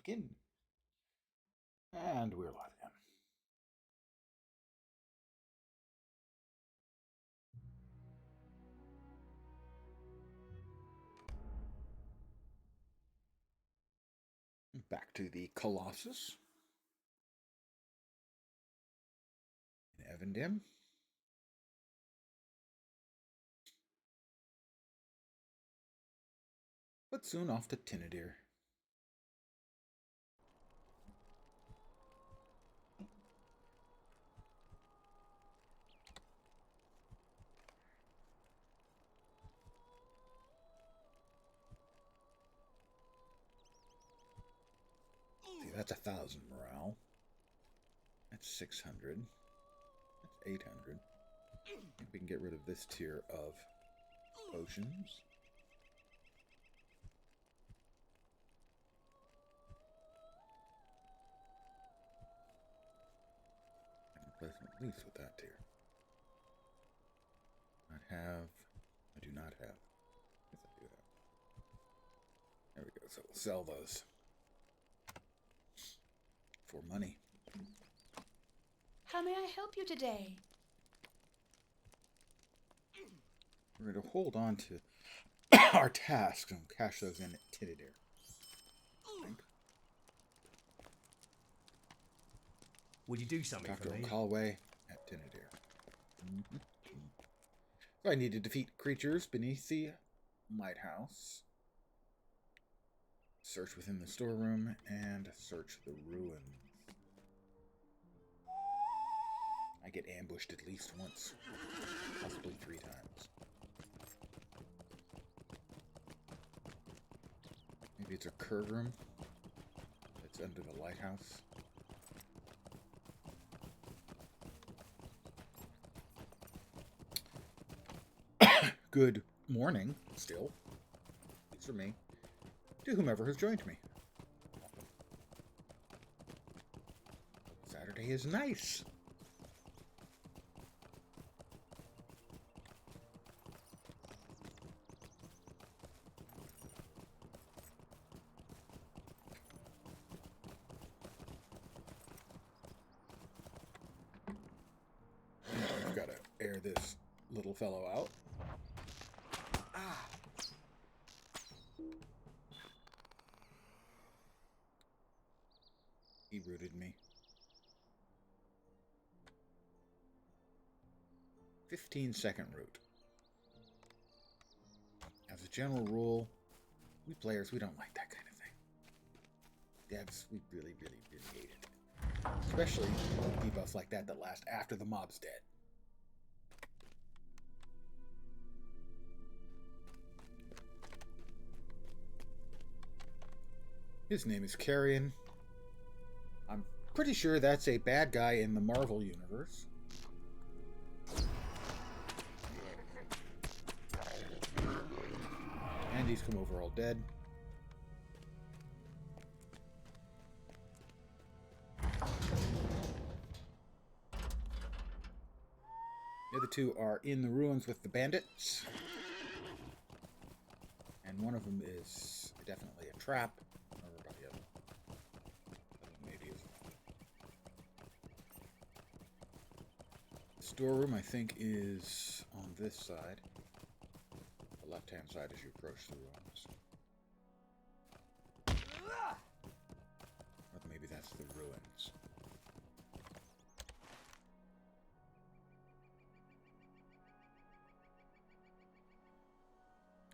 back in. And we're live again. Back to the Colossus in Evandim. But soon off to Tinnudir. See, that's 1,000 morale. That's 600. That's 800. I think we can get rid of this tier of potions. And replace them at least with that tier. I do not have. Yes, I do have. There we go. So we'll sell those for money. How may I help you today? We're going to hold on to our tasks and cash those in at Tinnudir. Would you do something Dr. for me? O'Callaway at Tinnudir. So I need to defeat creatures beneath the lighthouse, search within the storeroom, and search the ruins. I get ambushed at least once, possibly 3 times. Maybe it's a curve room that's under the lighthouse. Good morning, still, at least for me, to whomever has joined me. Saturday is nice. I've got to air this little fellow out. He rooted me. 15-second root. As a general rule, we players, we don't like that kind of thing. Devs, we really, really, really hate it. Especially debuffs like that that last after the mob's dead. His name is Carrion. I'm pretty sure that's a bad guy in the Marvel universe. And he's come over all dead. The other two are in the ruins with the bandits. And one of them is definitely a trap. Storeroom, I think, is on this side. The left-hand side as you approach the ruins. Or maybe that's the ruins.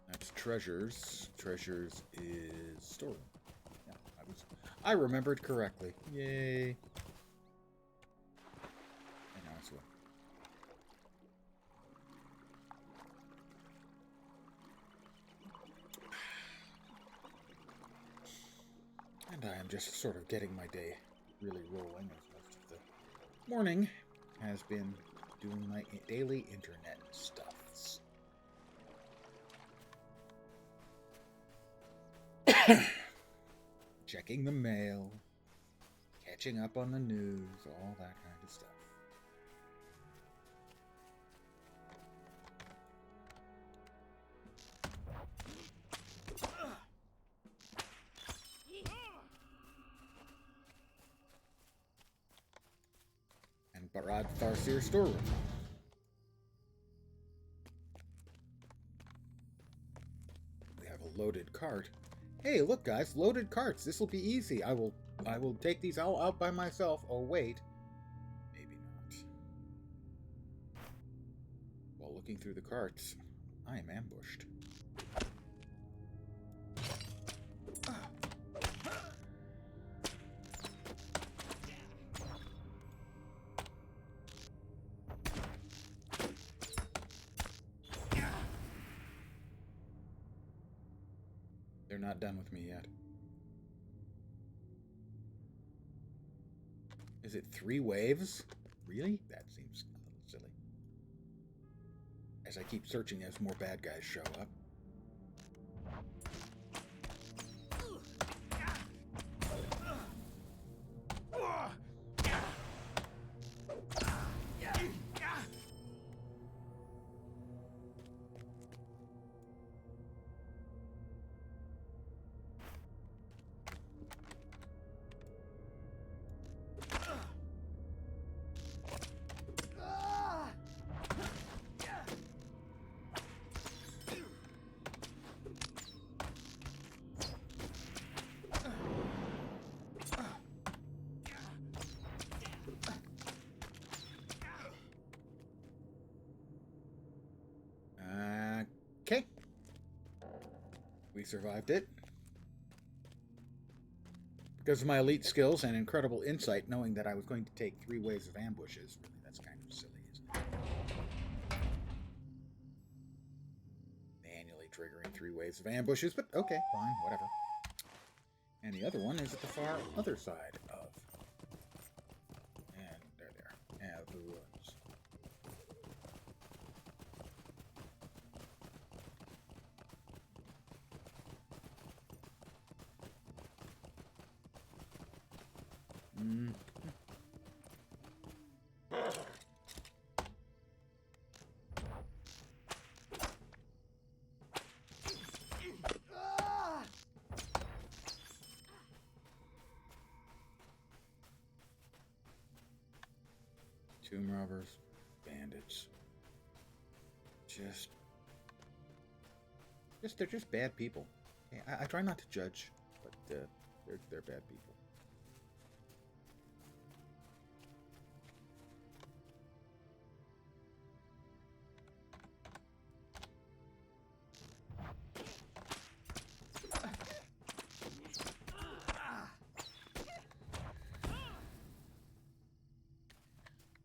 That's treasures. Treasures is storeroom. Yeah, I remembered correctly. Yay. And now it's one. And I am just sort of getting my day really rolling, as most of the morning has been doing my daily internet stuffs. Checking the mail, catching up on the news, all that kind of stuff. Rod Tharcir storeroom. We have a loaded cart. Hey, look, guys, loaded carts. This will be easy. I will take these all out by myself. Oh, wait. Maybe not. While looking through the carts, I am ambushed. They're not done with me yet. Is it 3 waves? Really? That seems a little silly. As I keep searching as more bad guys show up. Okay. We survived it. Because of my elite skills and incredible insight, knowing that I was going to take 3 waves of ambushes. Really, that's kind of silly, isn't it? Manually triggering 3 waves of ambushes, but okay, fine, whatever. And the other one is at the far other side of... And there. The woods. Tomb robbers, bandits. They're just bad people. I try not to judge, but they're bad people.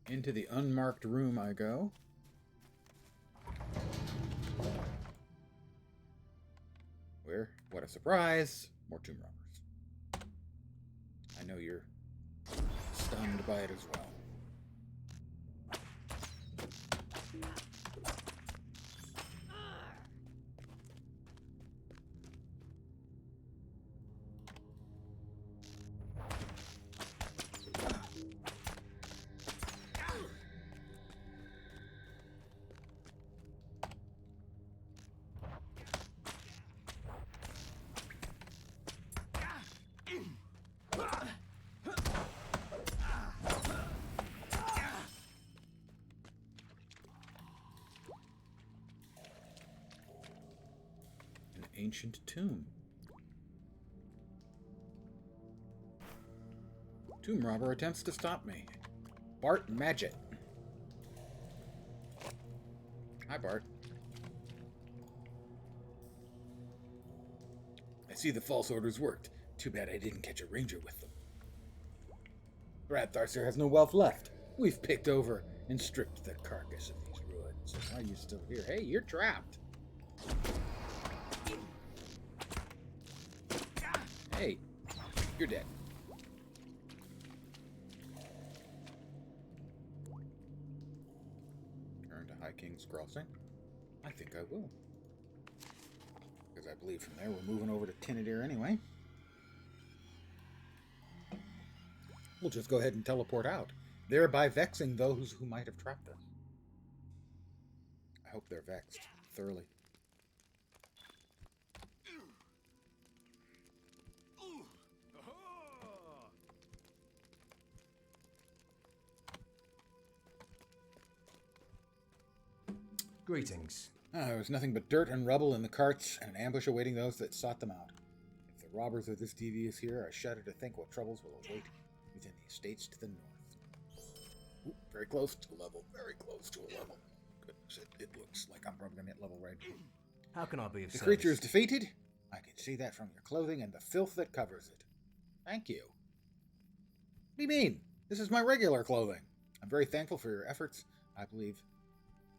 Into the unmarked room I go. Where? What a surprise! More tomb robbers. I know you're stunned by it as well. Ancient tomb. Tomb robber attempts to stop me. Bart Madget. Hi, Bart. I see the false orders worked. Too bad I didn't catch a ranger with them. Brad Tharcir has no wealth left. We've picked over and stripped the carcass of these ruins. Why are you still here? Hey, you're trapped. Hey, you're dead. Turn to High King's Crossing. I think I will. Because I believe from there we're moving over to Tinnudir anyway. We'll just go ahead and teleport out, thereby vexing those who might have trapped us. I hope they're vexed thoroughly. Greetings. There was nothing but dirt and rubble in the carts, and an ambush awaiting those that sought them out. If the robbers are this devious here, I shudder to think what troubles will await within the estates to the north. Ooh, very close to a level. Very close to a level. Goodness, it looks like I'm probably going to hit level right here. How can I be of The service? creature is defeated. I can see that from your clothing and the filth that covers it. Thank you. What do you mean? This is my regular clothing. I'm very thankful for your efforts. I believe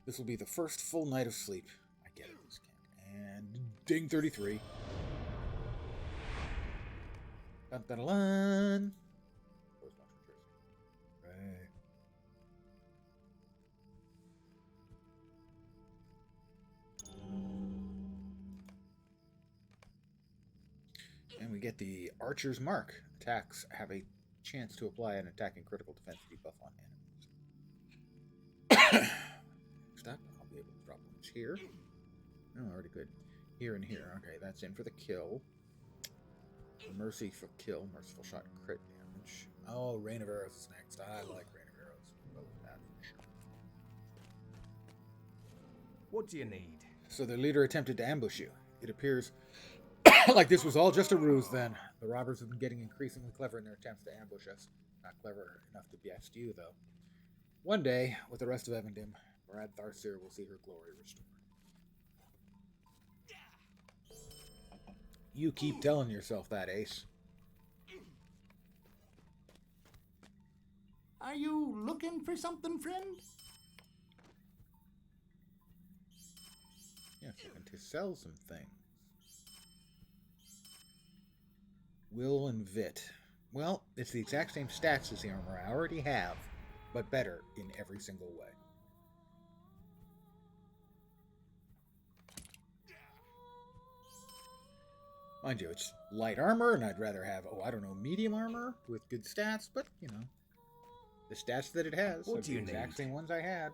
this will be the first full night of sleep I get at this camp. And ding 33. Dun dun dun. Right. And we get the Archer's Mark. Attacks have a chance to apply an attacking critical defense debuff on enemies. Next up, I'll be able to drop ones here. Oh, already good. Here and here. Okay, that's in for the kill. Mercy for kill. Merciful shot crit damage. Oh, Rain of Arrows is next. I like Rain of Arrows. Go with that for sure. What do you need? So the leader attempted to ambush you. It appears like this was all just a ruse then. The robbers have been getting increasingly clever in their attempts to ambush us. Not clever enough to best you, though. One day, with the rest of Evendim, Brad Tharcir will see her glory restored. You keep telling yourself that, Ace. Are you looking for something, friend? Yes, looking to sell some things. Will and Vit. Well, it's the exact same stats as the armor I already have, but better in every single way. Mind you, it's light armor, and I'd rather have, medium armor with good stats, but, the stats that it has What are do the you exact need? same ones I had.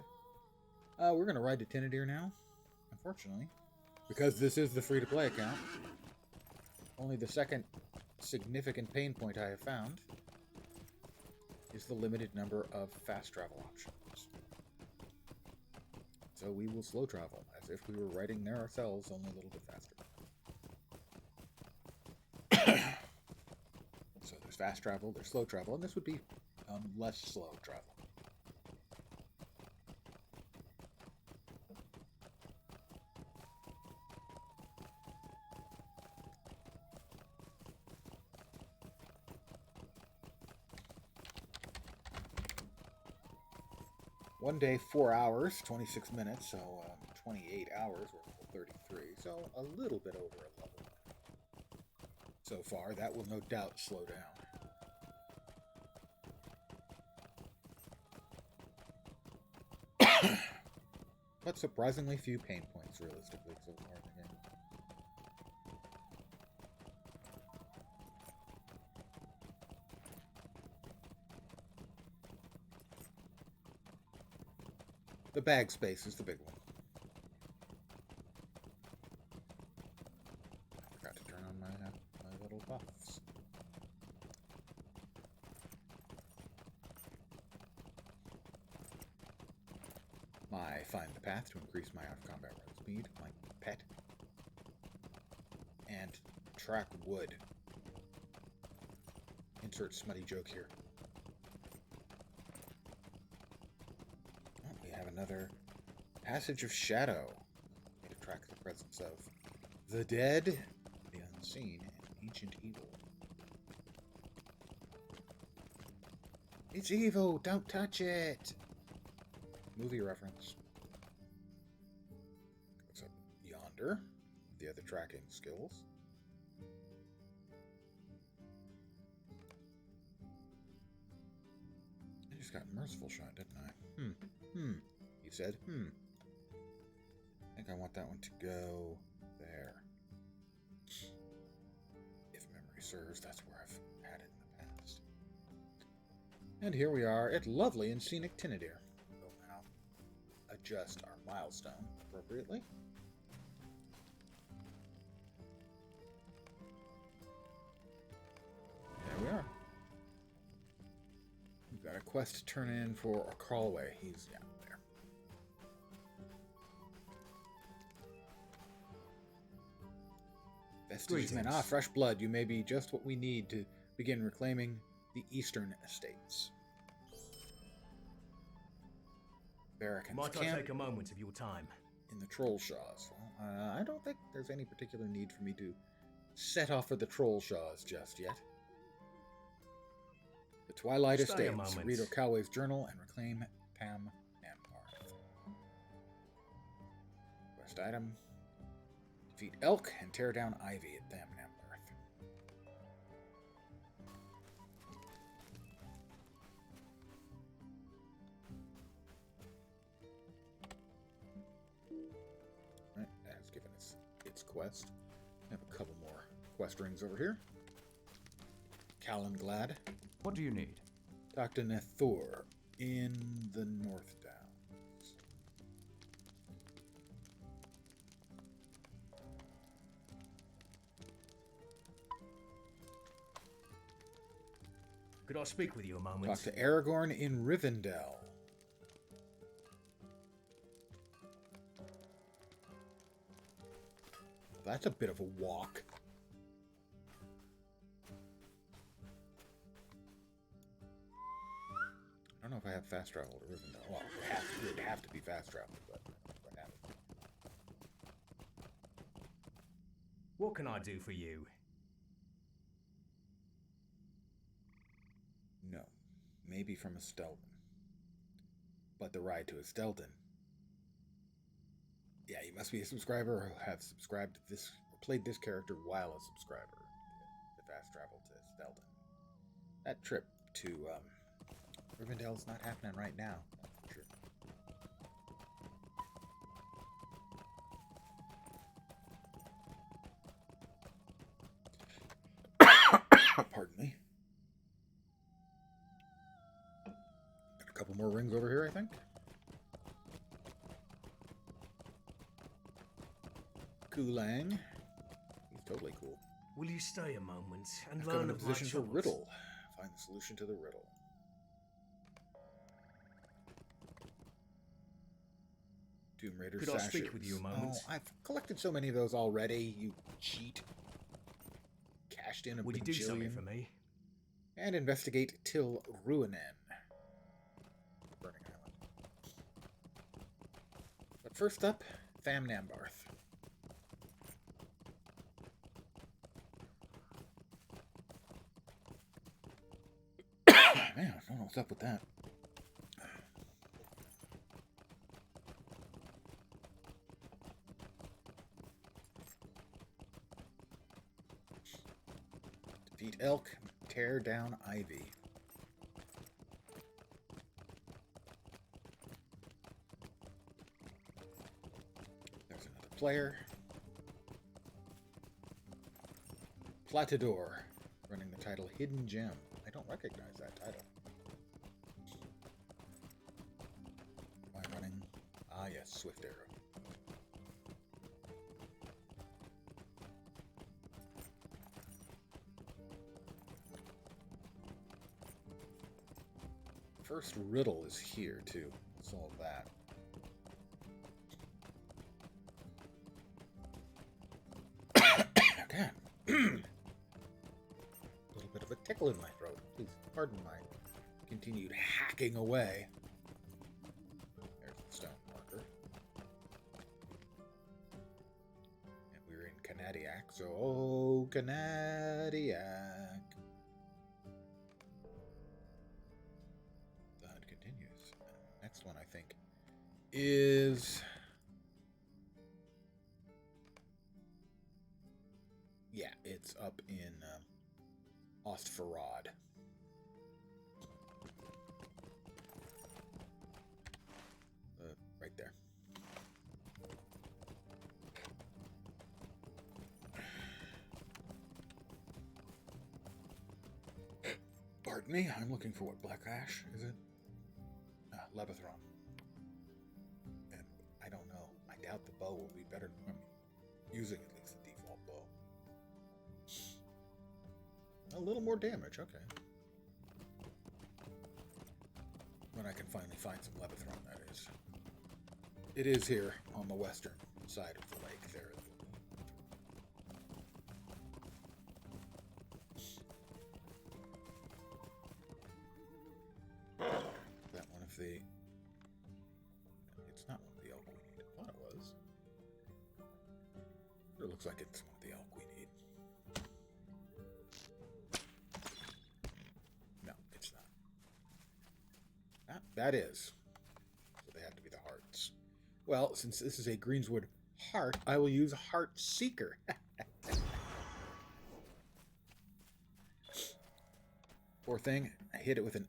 We're going to ride to Tinnudir now, unfortunately, because this is the free-to-play account. Only the second significant pain point I have found is the limited number of fast travel options. So we will slow travel, as if we were riding there ourselves, only a little bit faster. So there's fast travel, there's slow travel, and this would be less slow travel. One day, 4 hours, 26 minutes, so 28 hours, we're 33, so a little bit over a level. So far, that will no doubt slow down. But surprisingly few pain points, realistically, so far in the game. The bag space is the big one. I forgot to turn on my little buffs. My find the path to increase my out-of-combat run speed, my pet, and track wood. Insert smutty joke here. We have another Passage of Shadow. To track the presence of the dead, the unseen, and ancient evil. It's evil! Don't touch it! Movie reference. What's up yonder? The other tracking skills. I just got Merciful Shot, didn't I? He said, I think I want that one to go there. If memory serves, that's where I've had it in the past. And here we are at lovely and scenic Tinnudir. We'll now adjust our milestone appropriately. There we are. We've got a quest to turn in for a crawlway. He's down there. prestigious men. Greetings. Ah, fresh blood. You may be just what we need to begin reclaiming the eastern estates. Barricans Might I camp take a moment of your time? in the Troll Shaws. Well, I don't think there's any particular need for me to set off for the Troll Shaws just yet. The Twilight Stay a Estates. moment. Read O'Calloway's journal and reclaim Pam Namparth. Quest item. Defeat Elk and tear down Ivy at Pam Namparth. Right, that has given us its quest. I have a couple more quest rings over here. Callanglad. What do you need? Dr. Nethor in the North Downs. Could I speak with you a moment? Talk to Aragorn in Rivendell. That's a bit of a walk. I don't know if I have fast travel to Rivendell. Well, it would have to be fast travel, but I have it. What can I do for you? No. Maybe from a Stelton. But the ride to a Stelton. Yeah, you must be a subscriber or have subscribed to this or played this character while a subscriber. The fast travel to Stelton. That trip to Rivendell's not happening right now. That's for sure. Pardon me. Got a couple more rings over here, I think. Kulang. He's totally cool. Will you stay a moment and I've got learn a of my position for troubles? riddle. Find the solution to the riddle. Tomb Raider Could I speak with you a moment? Oh, I've collected so many of those already, you cheat. Cashed in a Would you do something bajillion. for me? And investigate Till Ruinen. Burning Island. But first up, Tham Nambarth. Man, I don't know what's up with that. Defeat Elk, tear down Ivy. There's another player. Platador, running the title Hidden Gem. I don't recognize that title. Am I running? Ah, yes, Swift Arrow. First riddle is here, too. Solve that. God. A little bit of a tickle in my throat. Please pardon my continued hacking away. There's the stone marker. And we're in Canadiac, so oh, Canadiac. The hunt continues. Next one, I think, is... Yeah, it's up in Ostfarad. Right there. Pardon me, I'm looking for what Black Ash, is it? Lebethron. And I don't know. I doubt the bow will be better than I'm using at least the default bow. A little more damage, okay. When I can finally find some Lebethron, that is. It is here on the western side of the lake there. the... It's not one of the elk we need. I thought it was. It looks like it's one of the elk we need. No, it's not. Ah, that is. So they have to be the hearts. Well, since this is a Greenswood heart, I will use Heart Seeker. Poor thing. I hit it with an...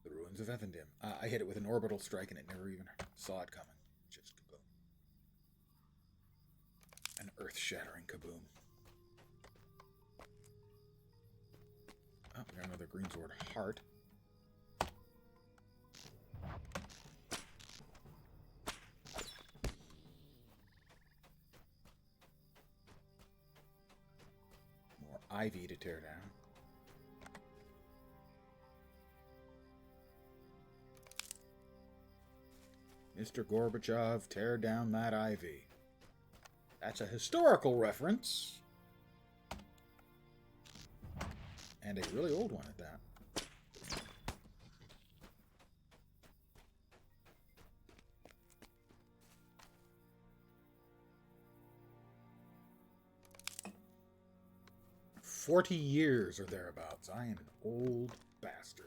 The Ruins of Evendim. I hit it with an orbital strike and it never even saw it coming. Just kaboom. An earth-shattering kaboom. Oh, we got another Greensword heart. More ivy to tear down. Mr. Gorbachev, tear down that ivy. That's a historical reference. And a really old one at that. "40 years or thereabouts. I am an old bastard."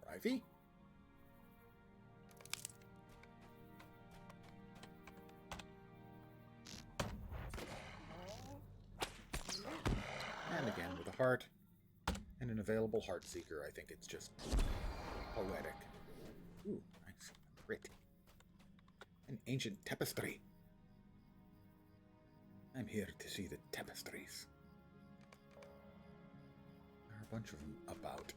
Ivy. And again with a heart and an available Heart Seeker. I think it's just poetic. Ooh, nice. Crit. An ancient tapestry. I'm here to see the tapestries. There are a bunch of them about.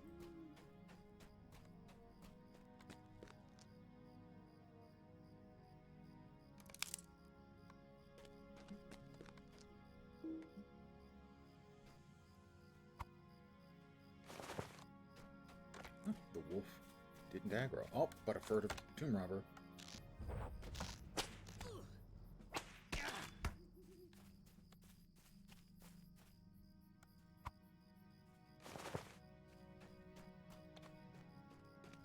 The wolf didn't aggro. Oh, but a furtive tomb robber.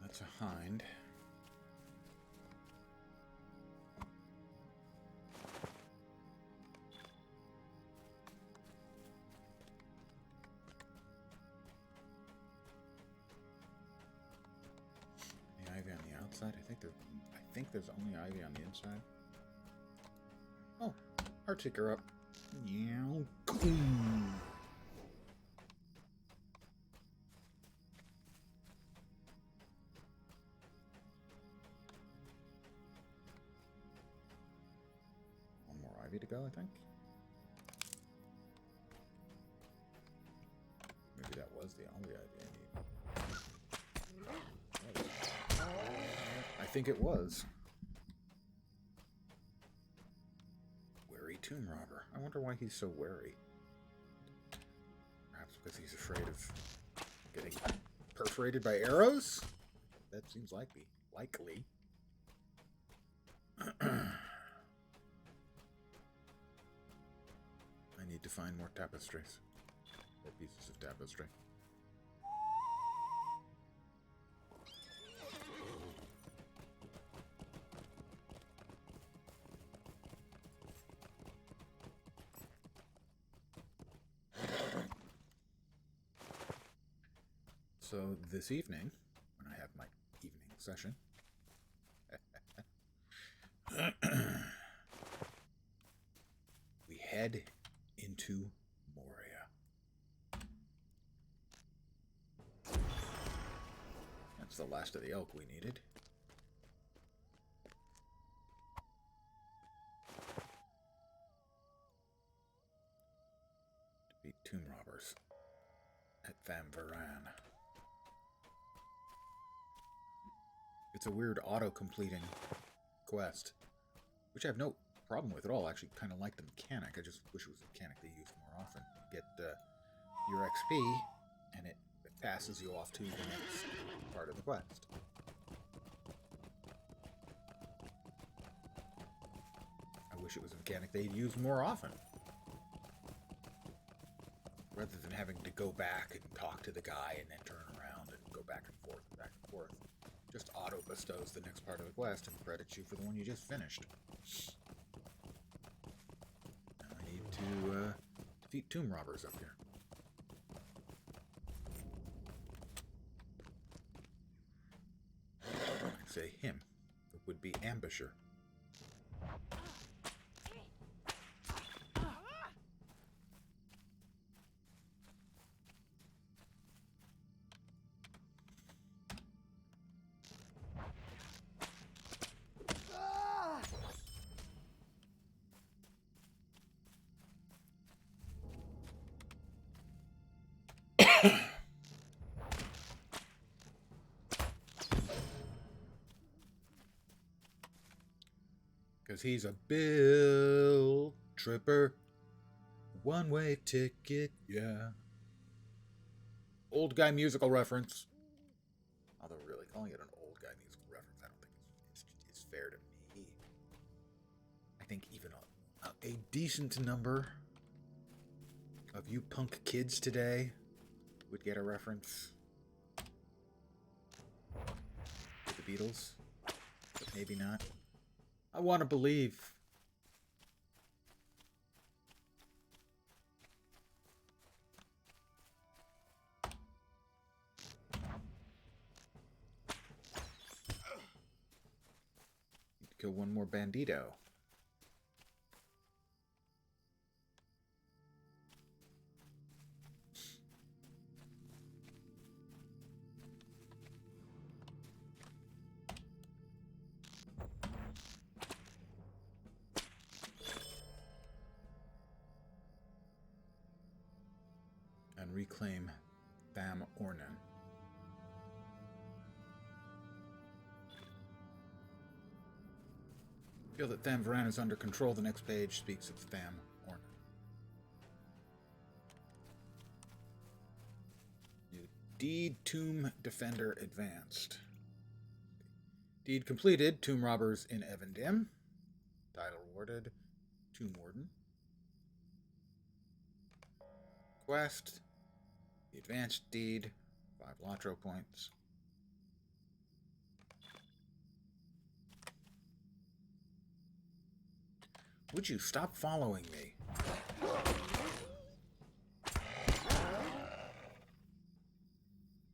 That's a hind. Ivy on the outside. I think there's only ivy on the inside. Oh, Heart Seeker up. Meow. One more ivy to go, I think. Maybe that was the only ivy I need. I think it was. Wary tomb robber. I wonder why he's so wary. Perhaps because he's afraid of getting perforated by arrows? That seems likely. I need to find more tapestries. Or pieces of tapestry. So this evening, when I have my evening session, we head into Moria. That's the last of the elk we needed. To beat tomb robbers at Thamvaran. It's a weird auto-completing quest, which I have no problem with at all. I actually kind of like the mechanic. I just wish it was a mechanic they used more often. You get your XP, and it passes you off to the next part of the quest. wish it was a mechanic they'd use more often. Rather than having to go back and talk to the guy and then turn around and go back and forth and back and forth. Just auto-bestows the next part of the quest and credits you for the one you just finished. Now I need to defeat tomb robbers up here. I'd say him. It would be ambusher. Because he's a bill tripper. One-way ticket, yeah. Old guy musical reference. Although really, calling it an old guy musical reference, I don't think it's fair to me. I think even a decent number of you punk kids today would get a reference to the Beatles, but maybe not. I want to believe. Need to kill one more bandito. And reclaim Tham Ornan. Feel that Tham Varan is under control. The next page speaks of Tham Ornan. New Deed Tomb Defender Advanced. Deed completed. Tomb Robbers in Evendim. Title awarded. Tomb Warden. Quest. The advanced deed, 5 LotRO points. Would you stop following me?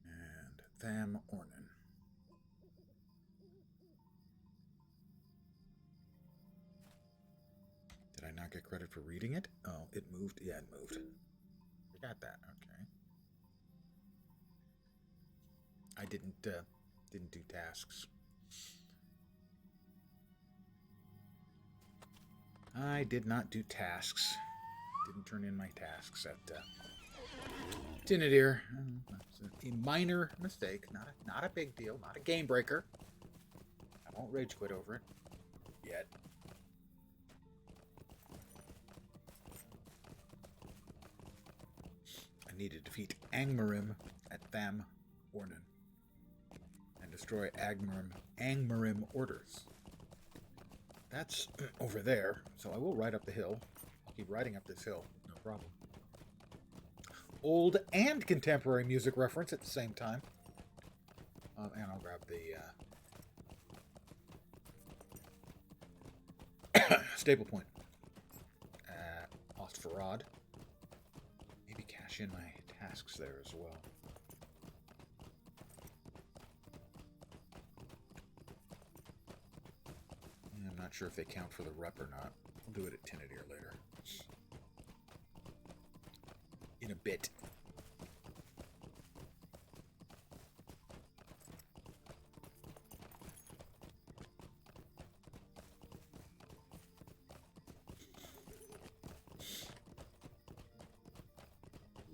And Tham Ornan. Did I not get credit for reading it? Oh, it moved. Yeah, it moved. We got that. Okay. I didn't do tasks. I did not do tasks. Didn't turn in my tasks at Tinnudir. That's a minor mistake, not a big deal, not a game breaker. I won't rage quit over it yet. I need to defeat Angmarim at Tham Ornan. Destroy Angmarim orders. That's over there, so I will ride up the hill. I'll keep riding up this hill, no problem. Old and contemporary music reference at the same time. And I'll grab the staple point at Ostfarad. Maybe cash in my tasks there as well. I'm not sure if they count for the rep or not. I'll do it at Tinnudir later. In a bit.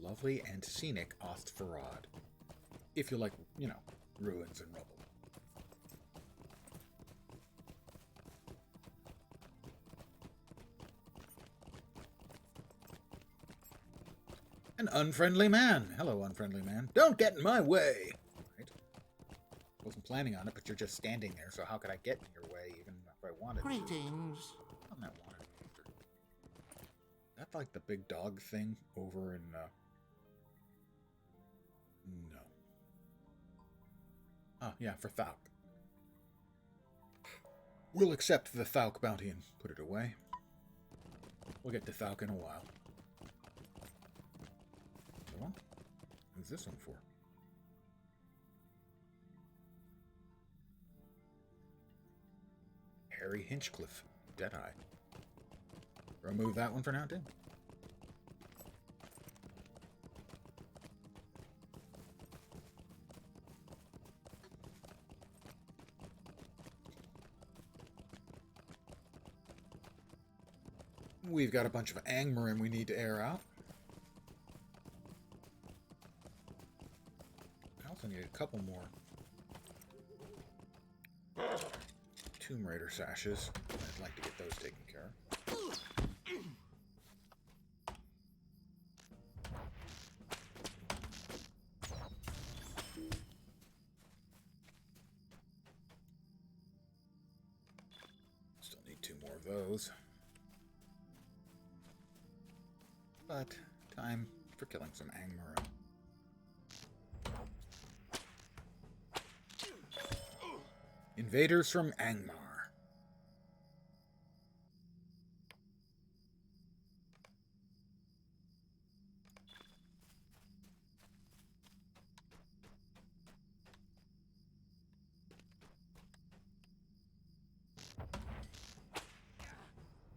Lovely and scenic Ostfarad. If you like, ruins and rubble. An unfriendly man. Hello, unfriendly man. Don't get in my way. Right? Wasn't planning on it, but you're just standing there, so how could I get in your way even if I wanted to? Greetings. I'm not wanted. That's like the big dog thing over in, no. Ah, yeah, for Thauk. We'll accept the Thauk bounty and put it away. We'll get to Thauk in a while. Another one? Who's this one for? Harry Hinchcliffe, Deadeye. Remove that one for now, too. We've got a bunch of Angmarim we need to air out. I also need a couple more Tomb Raider sashes. I'd like to get those taken care of. Still need 2 more of those. But time for killing some Angmarim. Invaders from Angmar.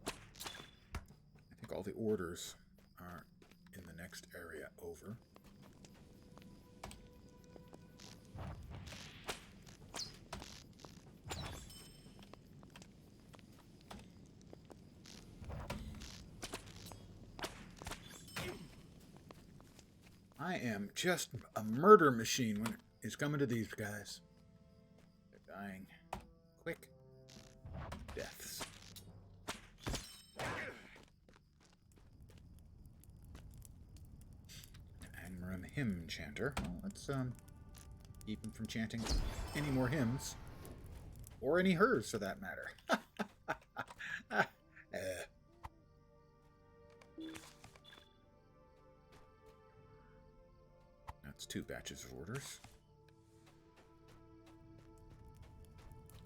I think all the orders are in the next area over. I am just a murder machine when it's coming to these guys. They're dying. Quick deaths. Angmarim hymn chanter. Well, let's keep him from chanting any more hymns. Or any hers, for that matter. That's 2 batches of orders.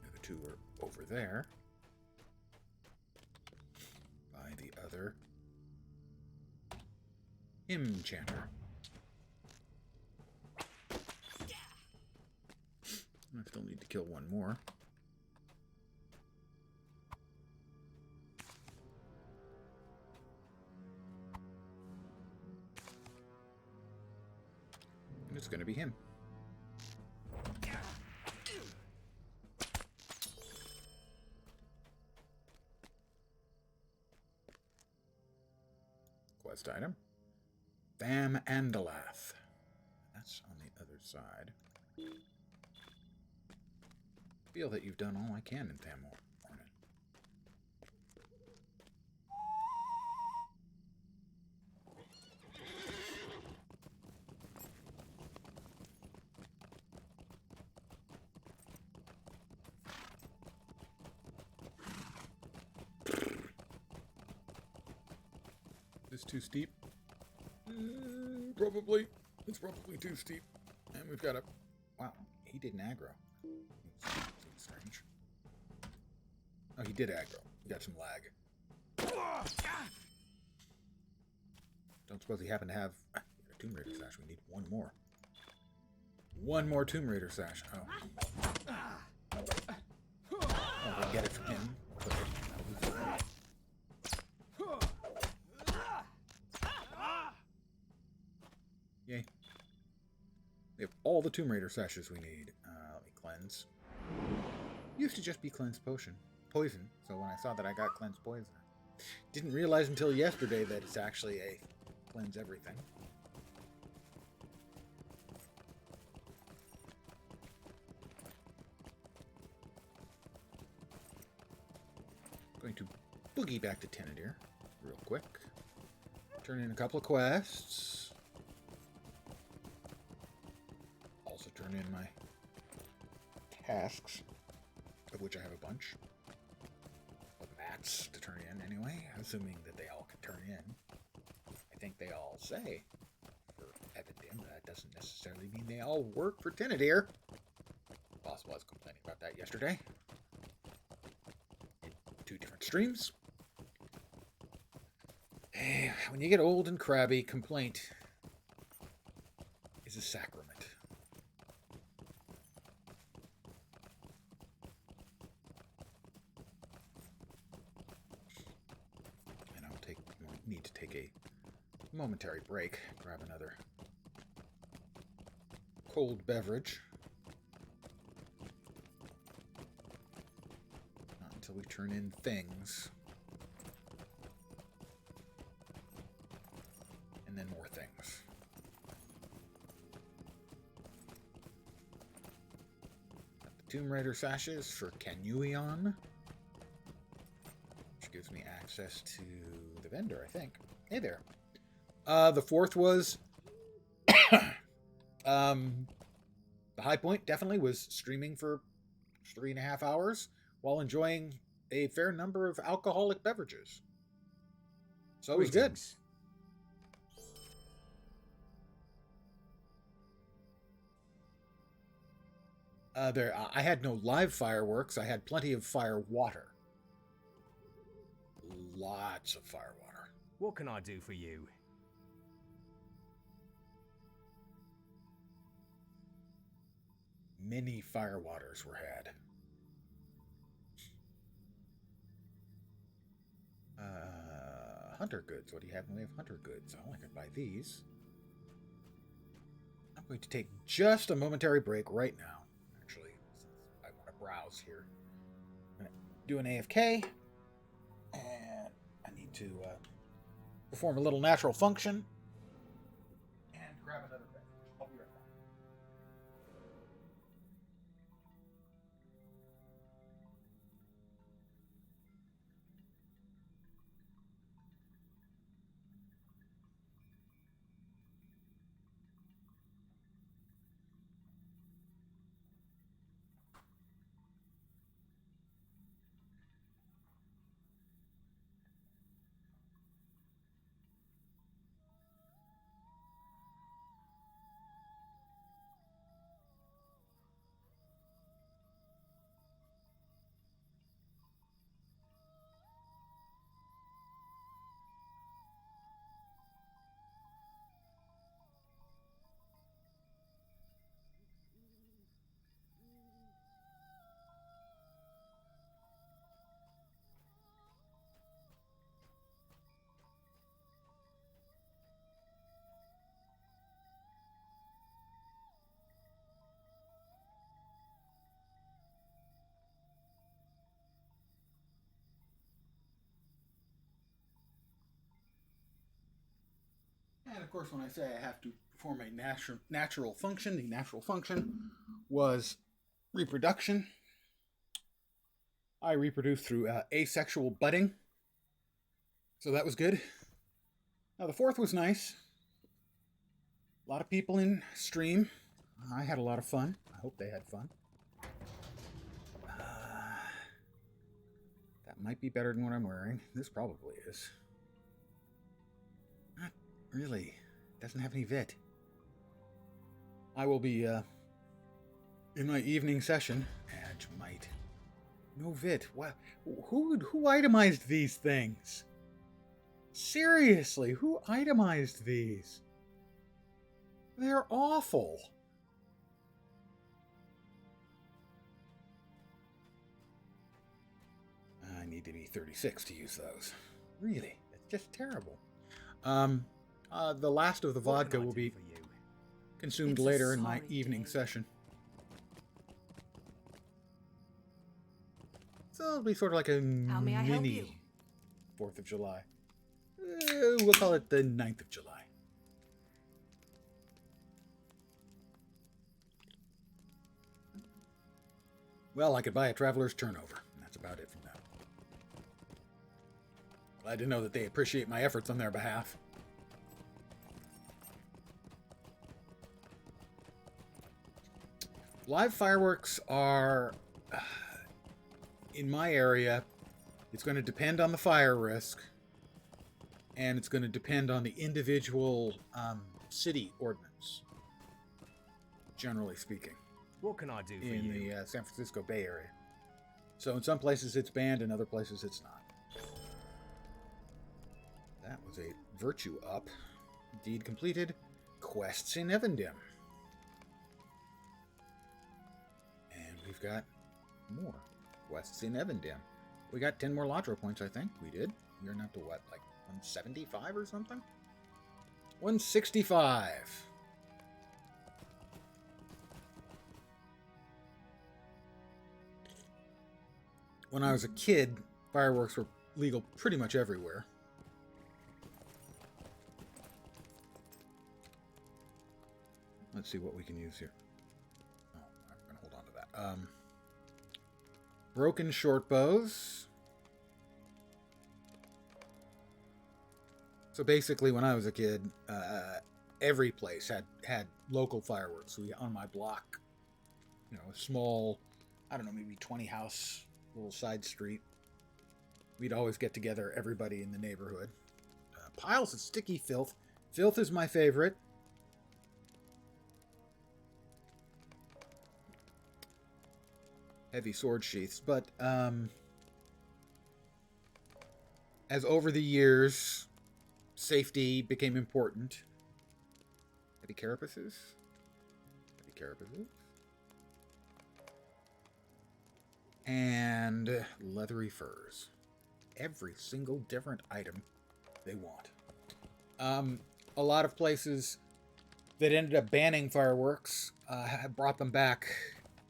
The other 2 are over there. By the other hymn chanter. I still need to kill 1 more. And it's going to be him. Quest item. Bam Andalath. That's on the other side. Feel that you've done all I can in Tham Ornan. Is this too steep? Probably. It's probably too steep. And we've got a... Wow, he didn't aggro. Seems strange. Oh, he did aggro. He got some lag. Don't suppose he happened to have a Tomb Raider sash. We need 1 more. 1 more Tomb Raider sash. Oh. Oh, we'll get it from him. Yay. We have all the Tomb Raider sashes we need. Let me cleanse. Used to just be cleanse potion. Poison. So when I saw that I got cleanse poison, didn't realize until yesterday that it's actually a cleanse everything. Going to boogie back to Tinnudir real quick. Turn in a couple of quests. Also turn in my tasks, of which I have a bunch. Of mats to turn in anyway, assuming that they all can turn in. they all say. For Epidim, that doesn't necessarily mean they all work for Tinnudir. Boss was complaining about that yesterday. In 2 different streams. Hey, when you get old and crabby, complaint is a sacrament. And need to take a momentary break, grab another cold beverage. Not until we turn in things. And then more things. Got the Tomb Raider sashes for Canuion, which gives me access to the vendor, I think. Hey there. The 4th was the high point definitely was streaming for 3.5 hours while enjoying a fair number of alcoholic beverages. So it was good. I had no live fireworks. I had plenty of fire water. Lots of fire water. What can I do for you? Many fire waters were had. Hunter goods. What do you have in the way of hunter goods? Oh, I could buy these. I'm going to take just a momentary break right now. Actually, since I want to browse here. I'm going to do an AFK. And I need to perform a little natural function. And grab another beverage. I'll be right back. And of course, when I say I have to perform a natural function, the natural function was reproduction. I reproduced through asexual budding. So that was good. Now the 4th was nice. A lot of people in stream. I had a lot of fun. I hope they had fun. That might be better than what I'm wearing. This probably is. Not really. Doesn't have any vit. I will be in my evening session. Edge might. No vit. What? Who itemized these things? Seriously, who itemized these? They're awful. I need to be 36 to use those. Really, it's just terrible. The last of the vodka will be consumed later in my evening session. So it'll be sort of like a mini 4th of July. We'll call it the 9th of July. Well, I could buy a traveler's turnover. That's about it from that. Glad to know that they appreciate my efforts on their behalf. Live fireworks are, in my area, it's going to depend on the fire risk. and it's going to depend on the individual city ordinance, generally speaking, What can I do for in you? the San Francisco Bay Area. So in some places it's banned, in other places it's not. That was a virtue up. Deed completed. Quests in Evendim. And we've got more quests in Evendim. We got 10 more LotRO points, I think. We did. We're up to what, like 175 or something? 165. When I was a kid, fireworks were legal pretty much everywhere. Let's see what we can use here. Oh, I'm going to hold on to that. Broken short bows. So basically, when I was a kid, every place had local fireworks. We, on my block, you know, a small, I don't know, maybe 20 house little side street. We'd always get together, everybody in the neighborhood. Piles of sticky filth. Filth is my favorite. Heavy sword sheaths, but as over the years, safety became important. Heavy carapaces? Heavy carapaces? And leathery furs. Every single different item they want. A lot of places that ended up banning fireworks have brought them back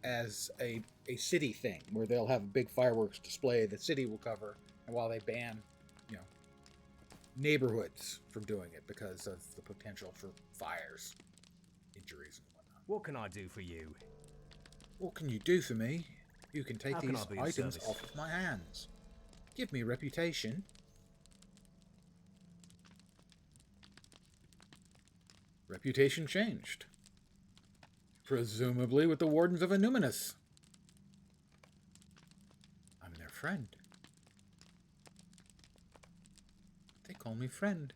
as a city thing, where they'll have a big fireworks display the city will cover, and while they ban, you know, neighborhoods from doing it because of the potential for fires, injuries, and whatnot. What can I do for you? What can you do for me? You can take How can these I be of items service? off of my hands. Give me reputation. Reputation changed. Presumably with the Wardens of Annuminas. I'm their friend. They call me friend.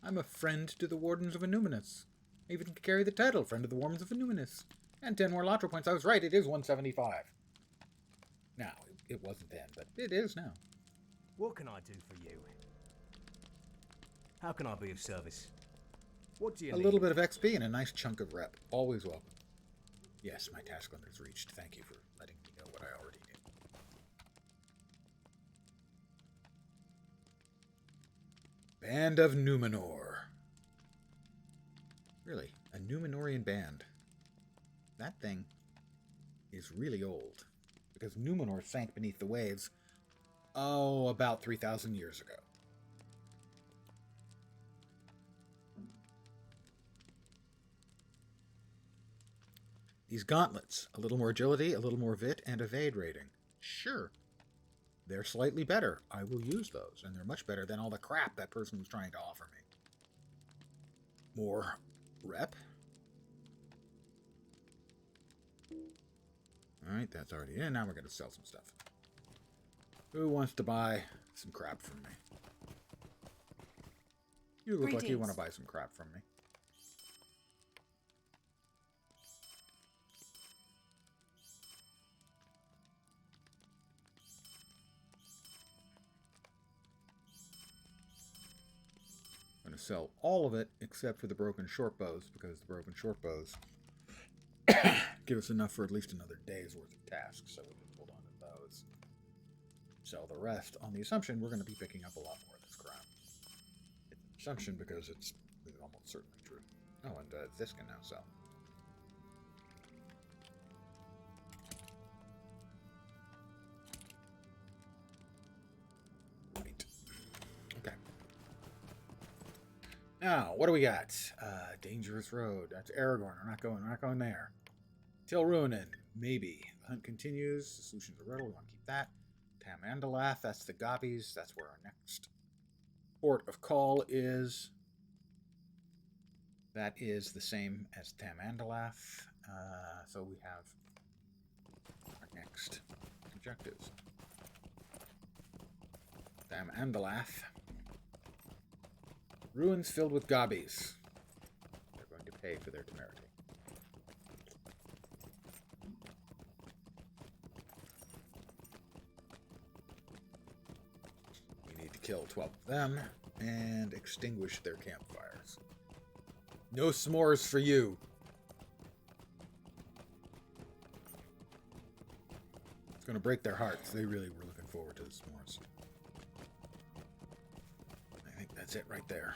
I'm a friend to the Wardens of Annuminas. I even carry the title, Friend of the Wardens of Annuminas. And 10 more LotRO points. I was right, it is 175. Now, it wasn't then, but it is now. What can I do for you? How can I be of service? What do you A need? little bit of XP and a nice chunk of rep. Always welcome. Yes, my task limit is reached. Thank you for letting me know what I already knew. Band of Numenor. Really, a Numenorian band. That thing is really old, because Numenor sank beneath the waves, about 3,000 years ago. These gauntlets, a little more agility, a little more vit, and evade rating. Sure. They're slightly better. I will use those, and they're much better than all the crap that person was trying to offer me. More rep. Alright, that's already in. Now we're going to sell some stuff. Who wants to buy some crap from me? You look like you want to buy some crap from me. I'm going to sell all of it except for the broken short bows, because the broken short bows give us enough for at least another day's worth of tasks, so we can hold on to those. Sell the rest on the assumption we're going to be picking up a lot more of this crap. It's an assumption because it's almost certainly true. Oh, and this can now sell. Right. Okay. Now, what do we got? Dangerous Road. That's Aragorn. We're not going there. Till Ruinen. Maybe. Hunt continues. The solution's a riddle. We want to keep that. Tam Andalath. That's the Gobbies. That's where our next port of call is. That is the same as Tam Andalath. So we have our next objectives. Tam Andalath. Ruins filled with gobbies. They're going to pay for their temerity. We need to kill 12 of them and extinguish their campfires. No s'mores for you. It's going to break their hearts. They really were looking forward to the s'mores. I think that's it right there.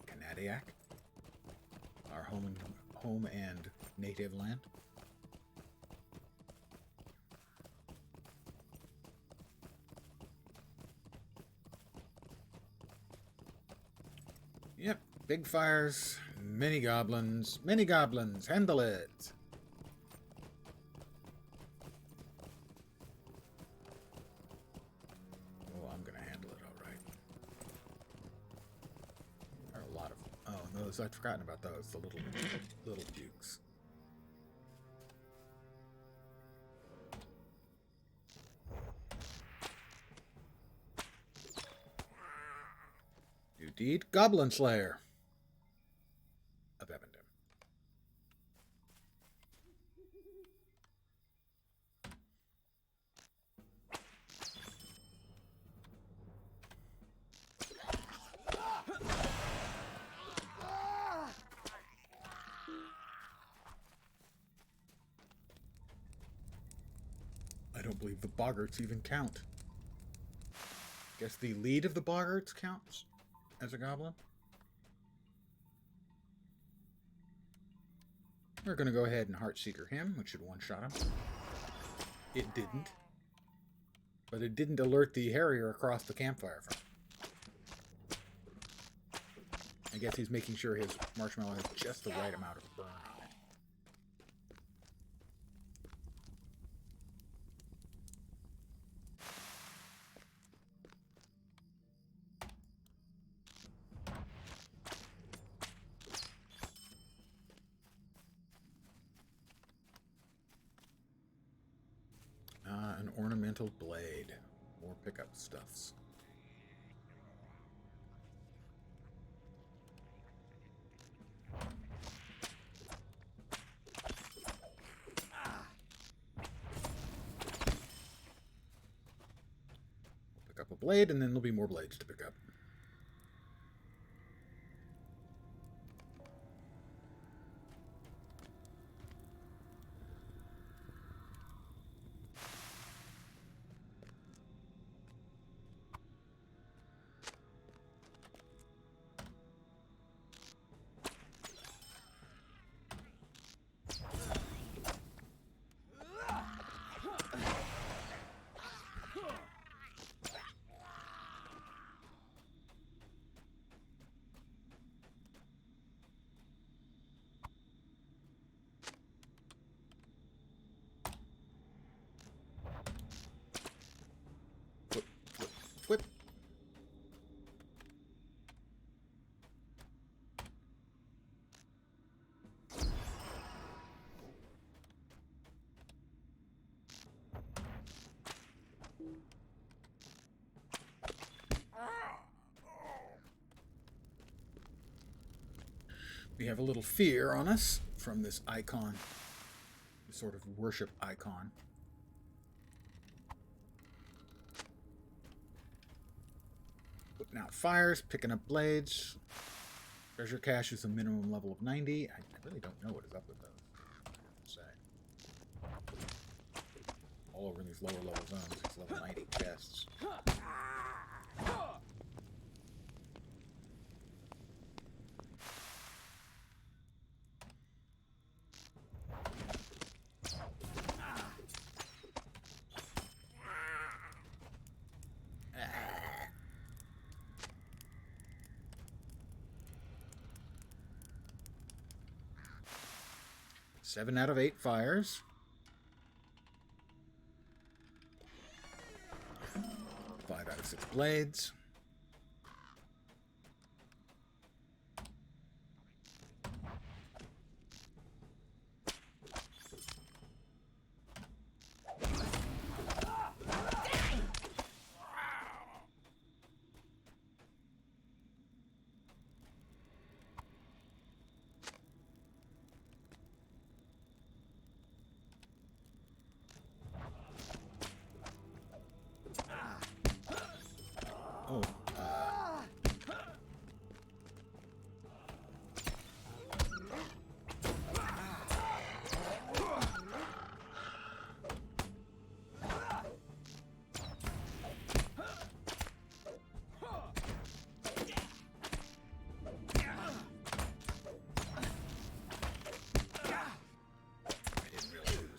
Canadiac, our home and native land. Yep, big fires, many goblins, handle it. Oh, I'm gonna handle it all right. There are a lot of, oh, those, I'd forgotten about those, the little dukes. New deed, Goblin Slayer of Evendom. I don't believe the boggarts even count. Guess the lead of the boggarts counts as a goblin. We're going to go ahead and Heartseeker him, which should one-shot him. It didn't. But it didn't alert the Harrier across the campfire from him. I guess he's making sure his marshmallow has just the right amount of burn on it. An ornamental blade. More pickup stuffs. Pick up a blade, and then there'll be more blades to pick up. Whip. We have a little fear on us from this icon, this sort of worship icon. Putting out fires, picking up blades. Treasure cache is a minimum level of 90. I really don't know what is up with those, I have to say. All over in these lower level zones, these level 90 chests. 7 out of 8 fires. 5 out of 6 blades. Oh,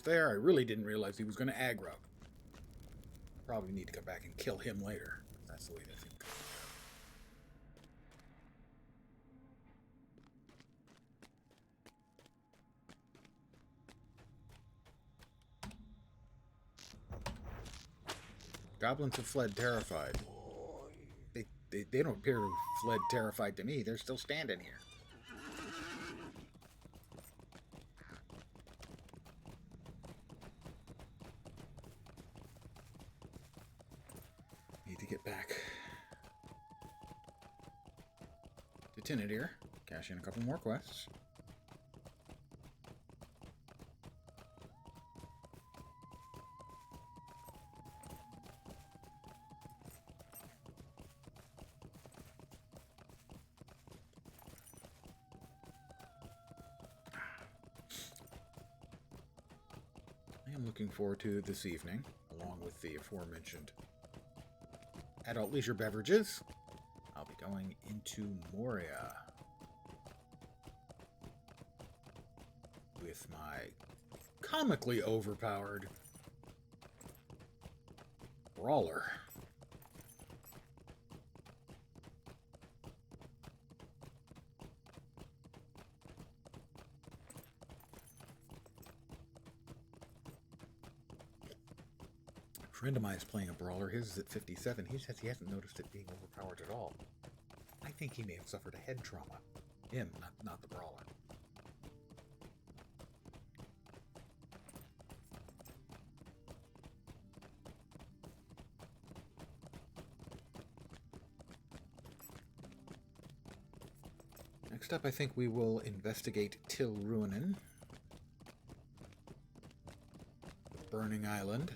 there. I really didn't realize he was going to aggro. Probably need to come back and kill him later. That's the way to think. Goblins have fled terrified. They don't appear to have fled terrified to me. They're still standing here. Need to get back to Tinnudir. Cash in a couple more quests. I am looking forward to this evening, along with the aforementioned adult leisure beverages. I'll be going into Moria with my comically overpowered brawler. A friend of mine is playing a brawler. His is at 57. He says he hasn't noticed it being overpowered at all. I think he may have suffered a head trauma. Him, not the brawler. Next up, I think we will investigate Tinnudir, the Burning Island.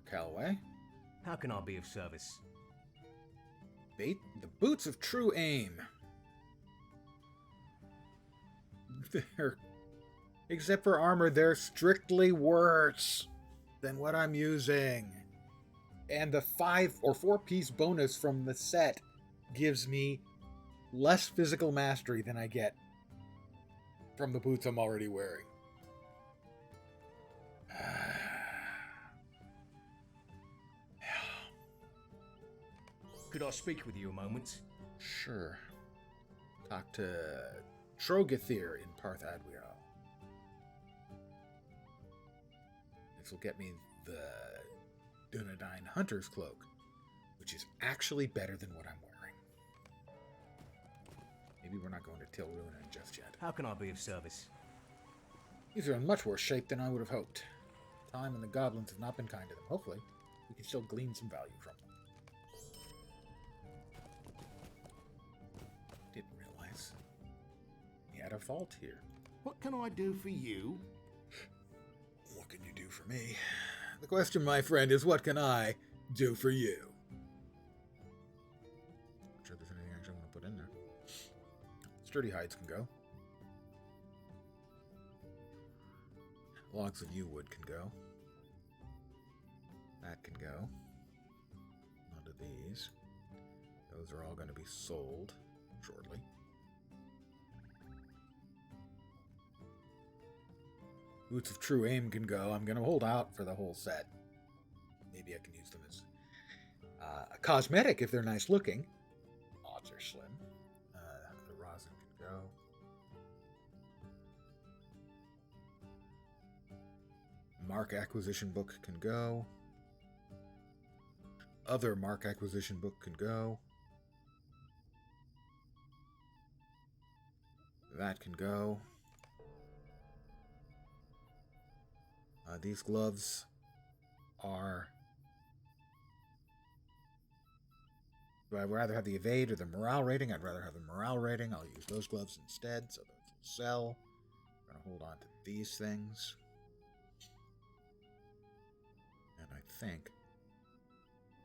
Callaway. How can I be of service? Bait the boots of true aim. Except for armor, they're strictly worse than what I'm using. And the 5 or 4-piece bonus from the set gives me less physical mastery than I get from the boots I'm already wearing. Could I speak with you a moment? Sure. Talk to Trogathir in Parth Adwiel. This will get me the Dunedain Hunter's Cloak, which is actually better than what I'm wearing. Maybe we're not going to Tinnudir just yet. How can I be of service? These are in much worse shape than I would have hoped. Time and the goblins have not been kind to them. Hopefully, we can still glean some value from them. Didn't realize he had a vault here. What can I do for you? What can you do for me? The question, my friend, is what can I do for you? Not sure there's anything I actually want to put in there. Sturdy hides can go. Logs of yew wood can go. That can go. None of these. Those are all going to be sold shortly. Boots of True Aim can go. I'm going to hold out for the whole set. maybe I can use them as a cosmetic if they're nice looking. Odds are slim. The rosin can go. Mark acquisition book can go. Other mark acquisition book can go. That can go. These gloves are... Do I rather have the evade or the morale rating? I'd rather have the morale rating. I'll use those gloves instead, so those will sell. I'm going to hold on to these things. And I think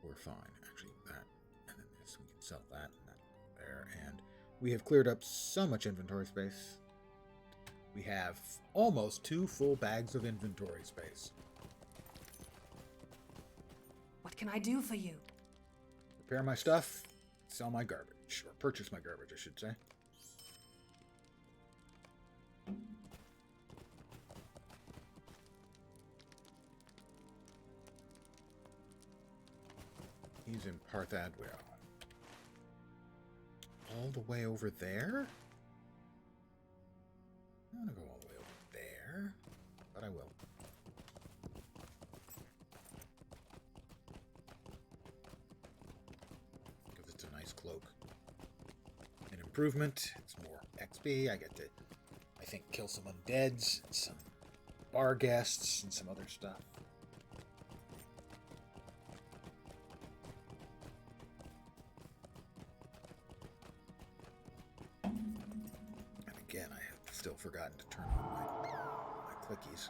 we're fine. Actually, that and then this. We can sell that and that there. And we have cleared up so much inventory space. We have almost 2 full bags of inventory space. What can I do for you? Repair my stuff, sell my garbage, or purchase my garbage, I should say. He's in Parthadwell. All the way over there? I'm gonna go all the way over there, but I will. Because it's a nice cloak. An improvement, it's more XP, I get to, I think, kill some undeads, and some bar guests, and some other stuff. Again, I have still forgotten to turn on my clickies.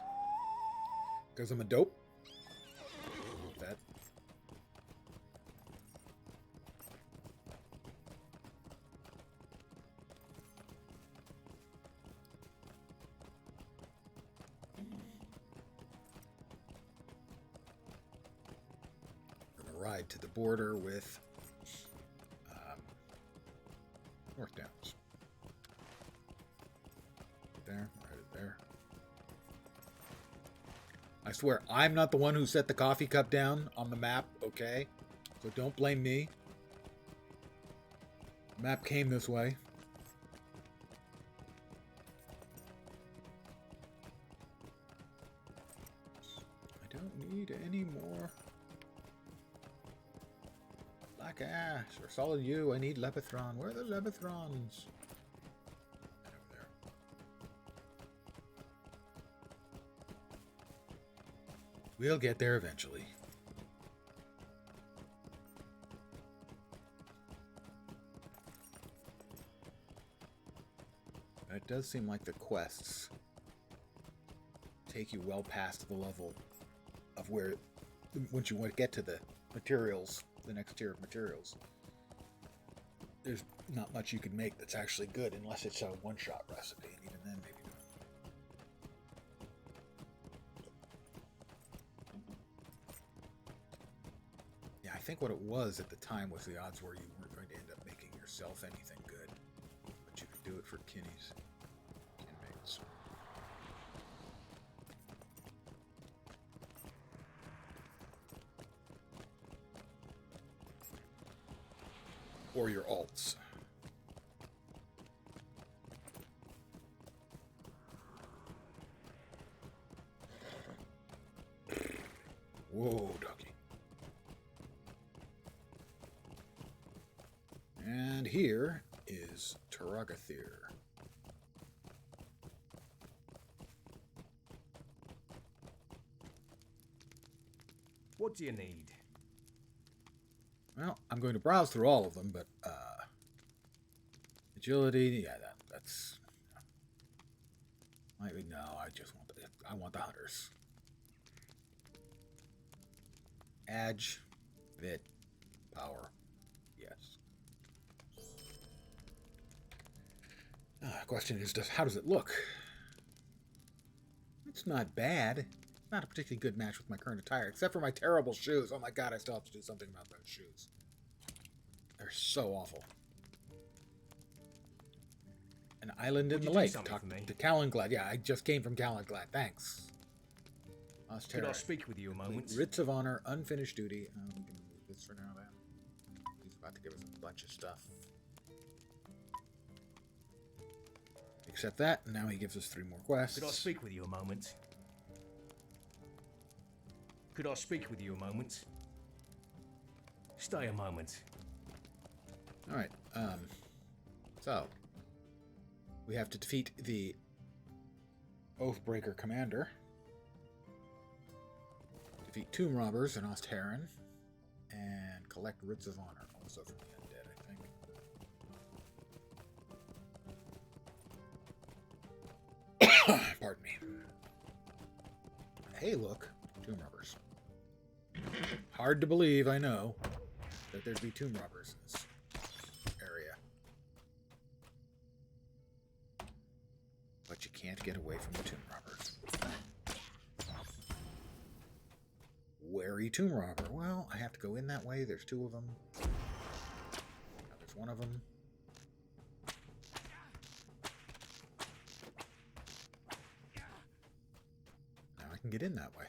Because I'm a dope. That. I'm going to ride to the border with North Downs. There, right there. I swear, I'm not the one who set the coffee cup down on the map, okay? So don't blame me. The map came this way. I don't need any more black ash or solid U. I need Lepithron. Where are the Lepithrons? We'll get there eventually. It does seem like the quests take you well past the level of where, once you get to the materials, the next tier of materials, there's not much you can make that's actually good unless it's a one-shot recipe, and even then maybe not. I think what it was at the time was the odds were you weren't going to end up making yourself anything good, but you could do it for kinnies, kinmates. Or your alts. Whoa, doggy. And here is Taragathir. What do you need? Well, I'm going to browse through all of them, but agility, yeah, that's. No, I just want the hunters. Edge, Vit, Power, yes. Question is, how does it look? It's not bad. Not a particularly good match with my current attire, except for my terrible shoes. Oh my god, I still have to do something about those shoes. They're so awful. An island in the lake. Talk to Calenglad. Yeah, I just came from Calenglad. Thanks. Could I speak with you a moment? Writs of Honor, unfinished duty. We can move this for now then. He's about to give us a bunch of stuff. Accept that, and now he gives us 3 more quests. Could I speak with you a moment? Could I speak with you a moment? Stay a moment. Alright, so we have to defeat the Oathbreaker commander, defeat tomb robbers in Ostheron, and collect Writs of Honor, also from the undead, I think. Pardon me. Hey, look, tomb robbers. Hard to believe, I know, that there'd be tomb robbers in this area. But you can't get away from the tomb robbers. Wary tomb robber. Well, I have to go in that way. There's 2 of them. Now there's 1 of them. Now I can get in that way.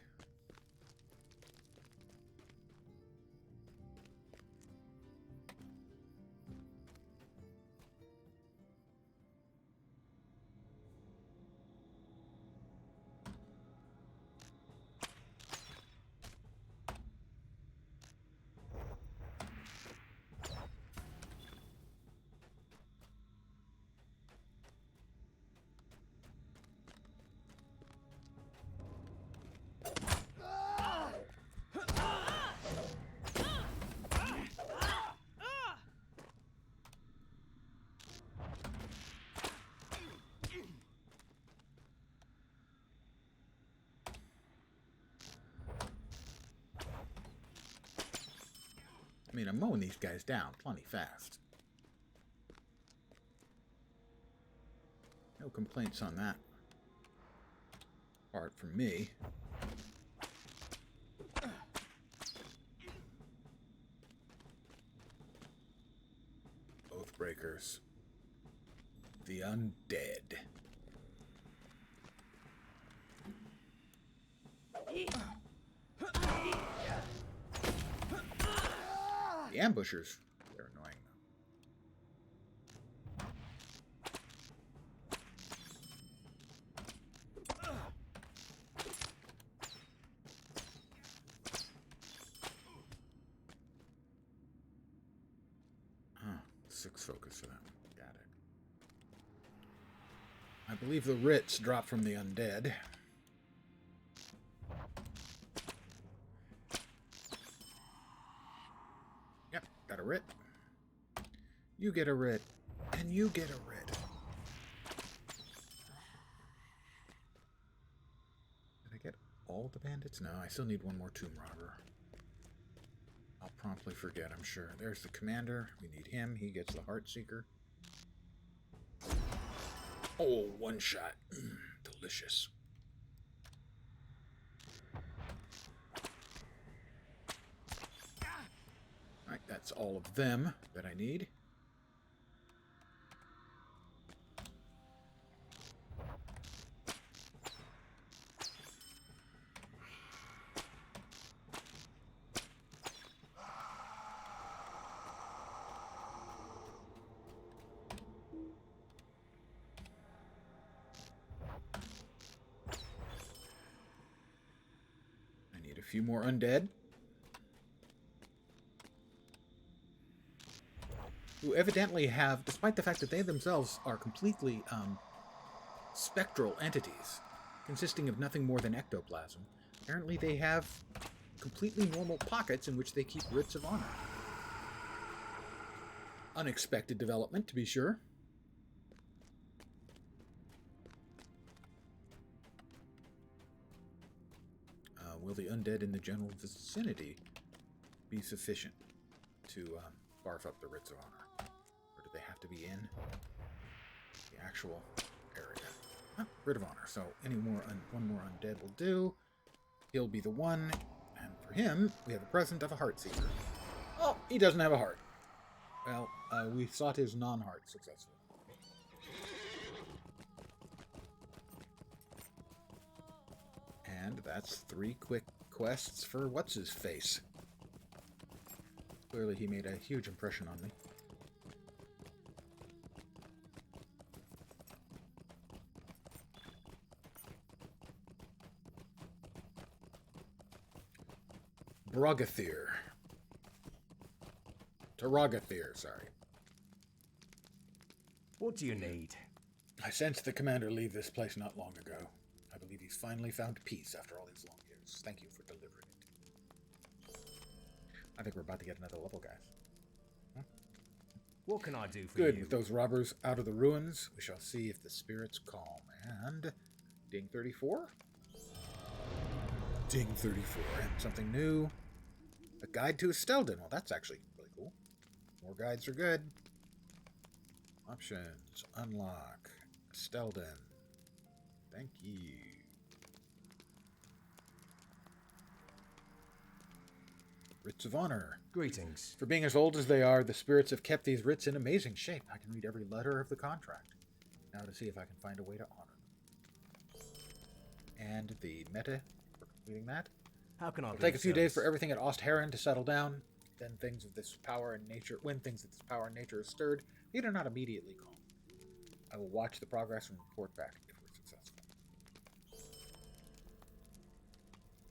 I mean, I'm mowing these guys down plenty fast. No complaints on that part from me. Oathbreakers. The undead. The ambushers. They're annoying though. Huh. 6 focus for that one. Got it. I believe the writs drop from the undead. Got a writ. You get a writ. And you get a writ. Did I get all the bandits? No, I still need 1 more tomb robber. I'll promptly forget, I'm sure. There's the commander. We need him. He gets the Heartseeker. Oh, 1 shot. Delicious. Alright, that's all of them that I need. I need a few more undead. Who evidently have, despite the fact that they themselves are completely spectral entities, consisting of nothing more than ectoplasm, apparently they have completely normal pockets in which they keep Writs of Honor. Unexpected development, to be sure. Will the undead in the general vicinity be sufficient to barf up the Writs of Honor? Or do they have to be in the actual area? Oh, Writ of Honor. So one more undead will do. He'll be the one. And for him, we have a present of a Heartseeker. Oh, he doesn't have a heart. Well, we sought his non-heart successfully. And that's 3 quick quests for what's-his-face. Clearly he made a huge impression on me. Taragathir, sorry. What do you need? I sensed the commander leave this place not long ago. I believe he's finally found peace after all these long years. Thank you for delivering it. I think we're about to get another level, guys. Huh? What can I do for Good. you? With those robbers out of the ruins, we shall see if the spirits calm. And ding 34? Ding 34. And something new. A guide to Estelden. Well, that's actually really cool. More guides are good. Options. Unlock. Estelden. Thank you. Writs of Honor. Greetings. For being as old as they are, the spirits have kept these writs in amazing shape. I can read every letter of the contract. Now to see if I can find a way to honor them. And the meta for completing that. How can I It'll be take a of few days service? for everything at Ostherren to settle down. Then when things of this power and nature is stirred, they are not immediately calm. I will watch the progress and report back if we're successful.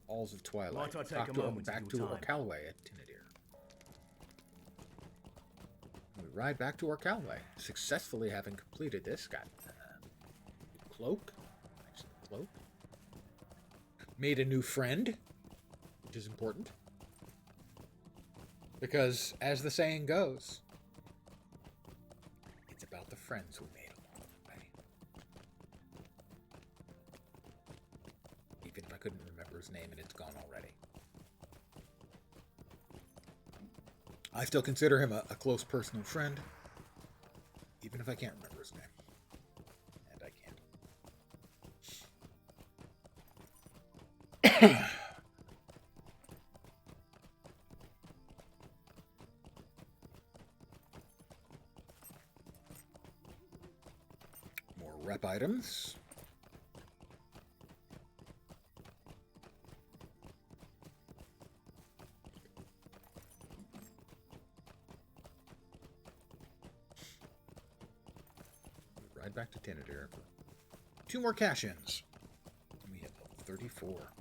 Halls of Twilight. Might I take a moment back of to your time? Orcalway at Tinnudir. We ride back to Orcalway, successfully having completed this. Got cloak. Nice cloak. Made a new friend, which is important. Because, as the saying goes, it's about the friends we made along the way. Even if I couldn't remember his name and it's gone already. I still consider him a close personal friend, even if I can't remember his name. And I can't. More rep items. Ride back to Tinnudir for 2 more cash-ins. And we hit level 34.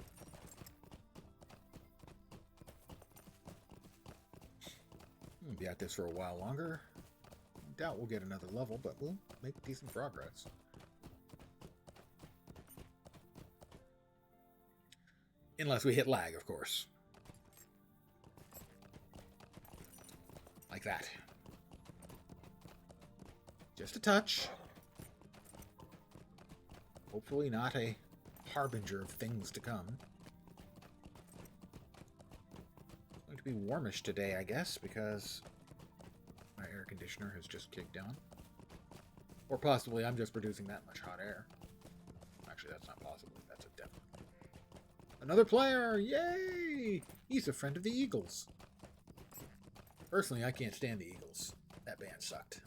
We'll be at this for a while longer. Doubt we'll get another level, but we'll make decent progress. Unless we hit lag, of course. Like that. Just a touch. Hopefully not a harbinger of things to come. It's going to be warmish today, I guess, because my air conditioner has just kicked on. Or possibly I'm just producing that much hot air. Actually, that's not possible. That's a definite. Another player! Yay! He's a friend of the Eagles. Personally, I can't stand the Eagles. That band sucked.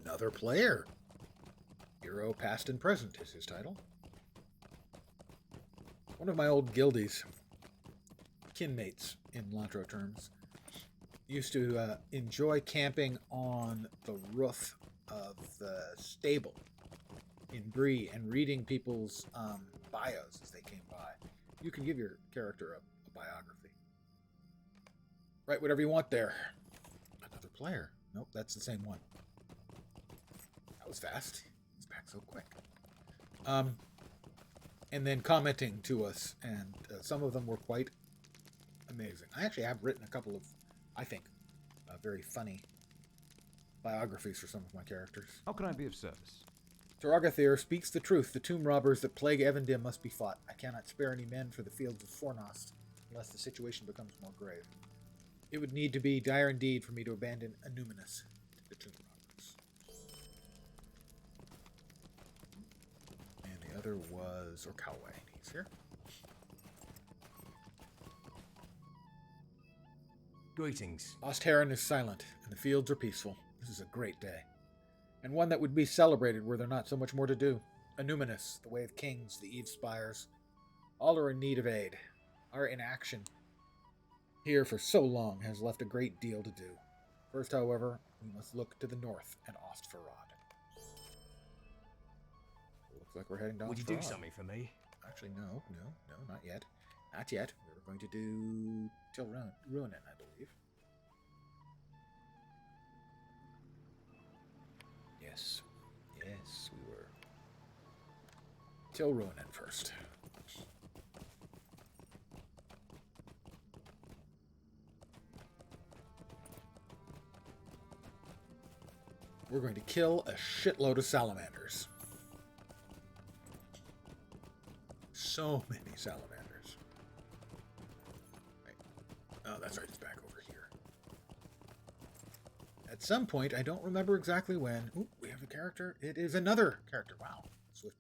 Another player. Hero past and present is his title. One of my old guildies, kinmates in LotRO terms, used to enjoy camping on the roof of the stable in Bree and reading people's bios as they came by. You can give your character a biography. Write whatever you want there. Another player. Nope, that's the same one. That was fast. He's back so quick. And then commenting to us, and some of them were quite amazing. I actually have written a couple of, I think, very funny biographies for some of my characters. How can I be of service? Taragathir speaks the truth. The tomb robbers that plague Evendim must be fought. I cannot spare any men for the fields of Fornost, unless the situation becomes more grave. It would need to be dire indeed for me to abandon Annuminas to the tomb robbers. And the other was Orcalway. He's here. Greetings. Lost Heron is silent, and the fields are peaceful. This is a great day, and one that would be celebrated were there not so much more to do. Annuminas, the Way of Kings, the Eve Spires, all are in need of aid. Our inaction here for so long has left a great deal to do. First, however, we must look to the north and Ostfarad. Looks like we're heading to Ostfarad. Would you do something for me? Actually, no, not yet. Not yet. We were going to do Till Ruinen, I believe. Yes, we were. Till Ruinen first. We're going to kill a shitload of salamanders. So many salamanders. Wait. Oh, that's right. It's back over here. At some point, I don't remember exactly when. Ooh, we have a character. It is another character. Wow.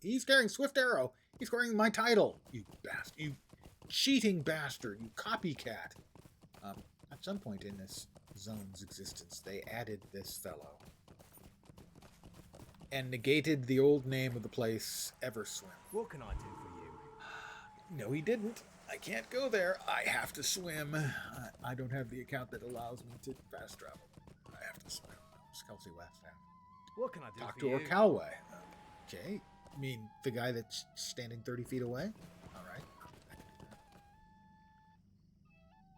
He's carrying Swift Arrow. He's carrying my title. You bastard. You cheating bastard. You copycat. At some point in this zone's existence, they added this fellow. And negated the old name of the place, Everswim. What can I do for you? No, he didn't. I can't go there. I have to swim. I don't have the account that allows me to fast travel. I have to swim. It's Kelsey West now. What can I do Talk for to you? her Calway. Okay. You mean the guy that's standing 30 feet away? All right.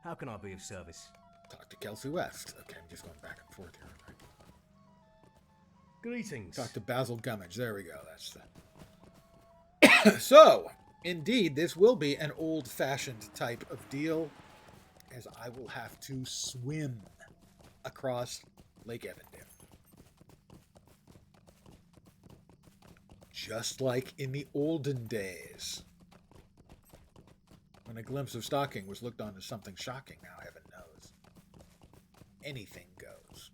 How can I be of service? Talk to Kelsey West. Okay, I'm just going back and forth here. Right? Greetings. Talk to Basil Gummidge. There we go. That's the... So, indeed, this will be an old-fashioned type of deal, as I will have to swim across Lake Evandale. Just like in the olden days, when a glimpse of stocking was looked on as something shocking. Now, heaven knows, anything goes.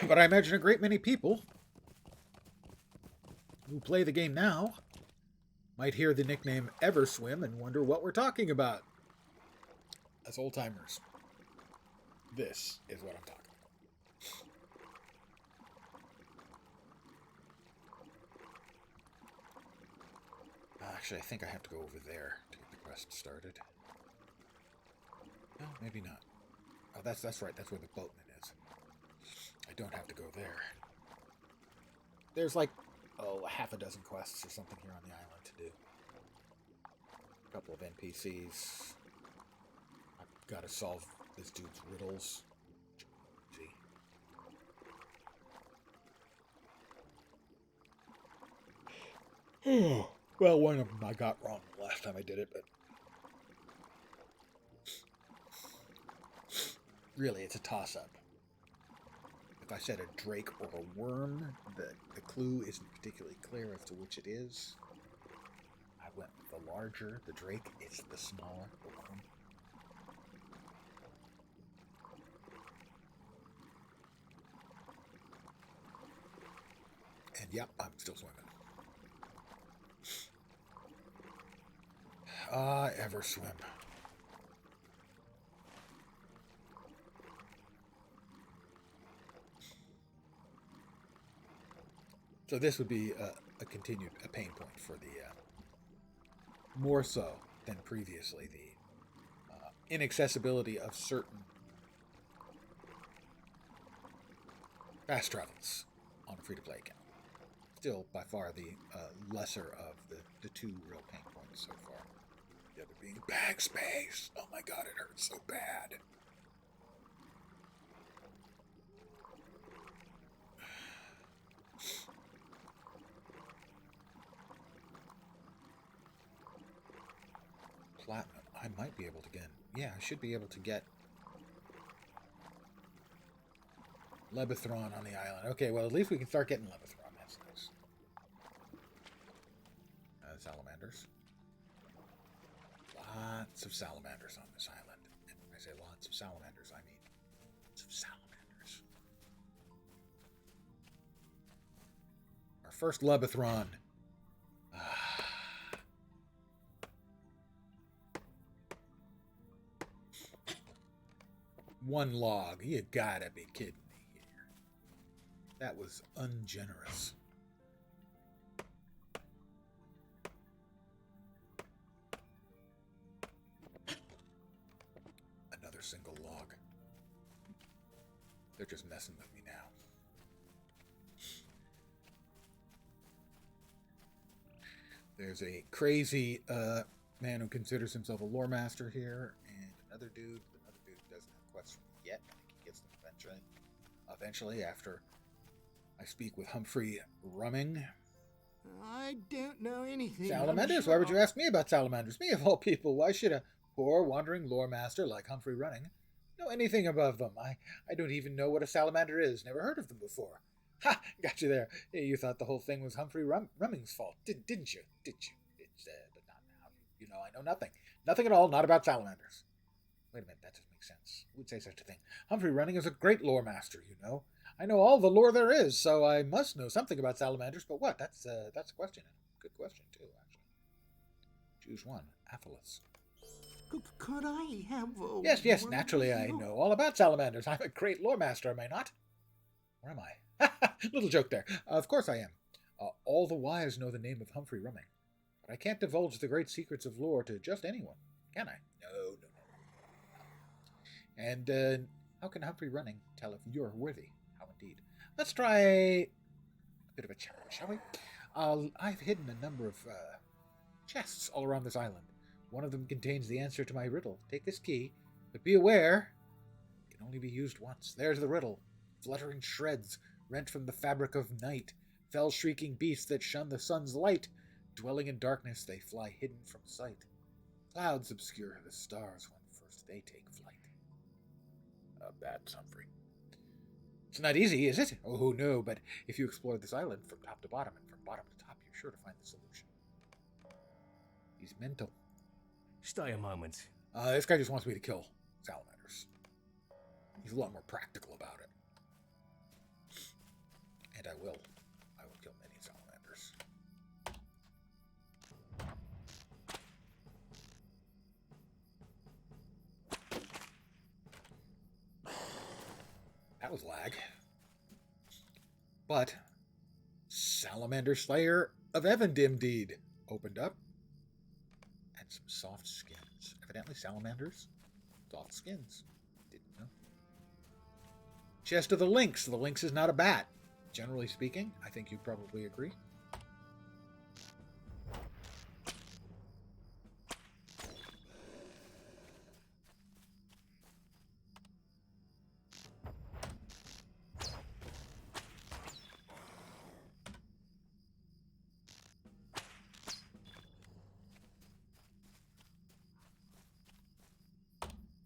But I imagine a great many people who play the game now might hear the nickname Everswim and wonder what we're talking about. As old-timers, this is what I'm talking about. Actually, I think I have to go over there to get the quest started. No, maybe not. Oh, that's right. That's where the boatman is. I don't have to go there. There's like, a half a dozen quests or something here on the island to do. A couple of NPCs. I've got to solve this dude's riddles. See. Well, one of them I got wrong the last time I did it, but really, it's a toss-up. If I said a drake or a worm, the clue isn't particularly clear as to which it is. I went with the larger, the drake. It's the smaller, the worm. And yep, I'm still swimming. Ever swim. So this would be a pain point for the, more so than previously, the inaccessibility of certain fast travels on a free-to-play account. Still, by far, the lesser of the two real pain points so far. The other being bag space. Oh my god, it hurts so bad. Platinum. I might be able to get... Yeah, I should be able to get Lebethron on the island. Okay, well, at least we can start getting Lebethron. That's nice. Salamanders. Lots of salamanders on this island. And when I say lots of salamanders, I mean lots of salamanders. Our first Lebethron. 1 log. You gotta be kidding me here. That was ungenerous. Another single log. They're just messing with me now. There's a crazy man who considers himself a lore master here, and another dude doesn't have quests for me yet. I think he gets them eventually after I speak with Humphrey Rumming. I don't know anything. Salamanders? Why would you ask me about salamanders? Me of all people. Why should a poor wandering lore master like Humphrey Running know anything about them? I don't even know what a salamander is. Never heard of them before. Ha! Got you there. You thought the whole thing was Humphrey Rumming's fault, didn't you? It's but not now. You know I know nothing. Nothing at all, not about salamanders. Wait a minute, that doesn't make sense. Who would say such a thing? Humphrey Running is a great lore master, you know. I know all the lore there is, so I must know something about salamanders, but what? That's a question. Good question, too, actually. Choose one. Athalas. Could I have a Yes, naturally I know all about salamanders. I'm a great lore master, am I not? Or am I? Little joke there. Of course I am. All the wise know the name of Humphrey Rumming, but I can't divulge the great secrets of lore to just anyone, can I? No. And how can Humphrey Running tell if you're worthy? How indeed. Let's try a bit of a challenge, shall we? I've hidden a number of chests all around this island. One of them contains the answer to my riddle. Take this key, but be aware, it can only be used once. There's the riddle. Fluttering shreds, rent from the fabric of night, fell shrieking beasts that shun the sun's light. Dwelling in darkness, they fly hidden from sight. Clouds obscure the stars when first they take flight. That's Humphrey. It's not easy, is it? Oh, no, but if you explore this island from top to bottom and from bottom to top, you're sure to find the solution. He's mental. Stay a moment. This guy just wants me to kill salamanders. He's a lot more practical about it. And I will kill many salamanders. That was lag. But Salamander Slayer of Evandimdeed opened up. And some soft skins. Evidently salamanders. Soft skins. Didn't know. Chest of the Lynx. The Lynx is not a bat. Generally speaking, I think you'd probably agree.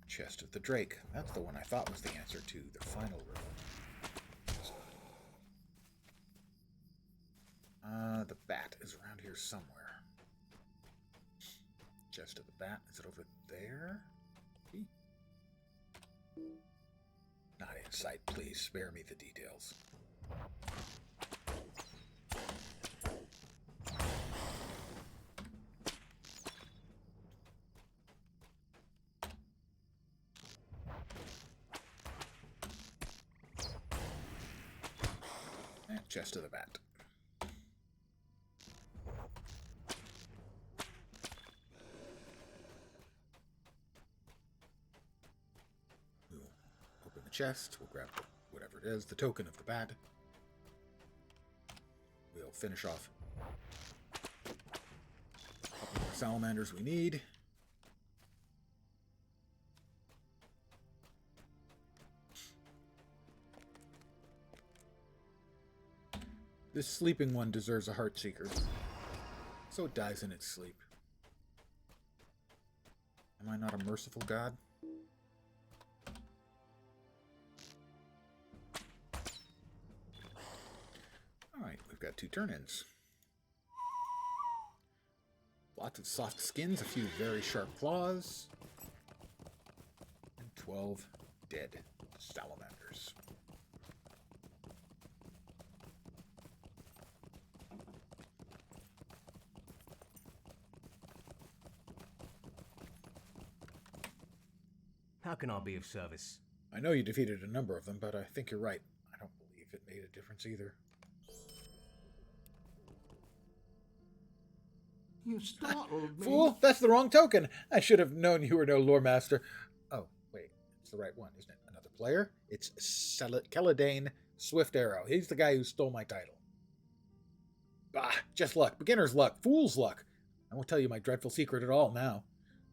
Chest of the Drake. That's the one I thought was the answer to the final riddle. The bat is around here somewhere. Chest of the bat. Is it over there? Not in sight. Please spare me the details. And chest of the bat. Chest. We'll grab whatever it is, the token of the bat. We'll finish off a couple more salamanders we need. This sleeping one deserves a Heartseeker, so it dies in its sleep. Am I not a merciful god? Alright, we've got 2 turn-ins. Lots of soft skins, a few very sharp claws, and 12 dead salamanders. How can I be of service? I know you defeated a number of them, but I think you're right. I don't believe it made a difference either. You startled me. Fool, that's the wrong token. I should have known you were no lore master. Oh, wait, it's the right one, isn't it? Another player? It's Keladane Swift Arrow. He's the guy who stole my title. Bah, just luck. Beginner's luck. Fool's luck. I won't tell you my dreadful secret at all now.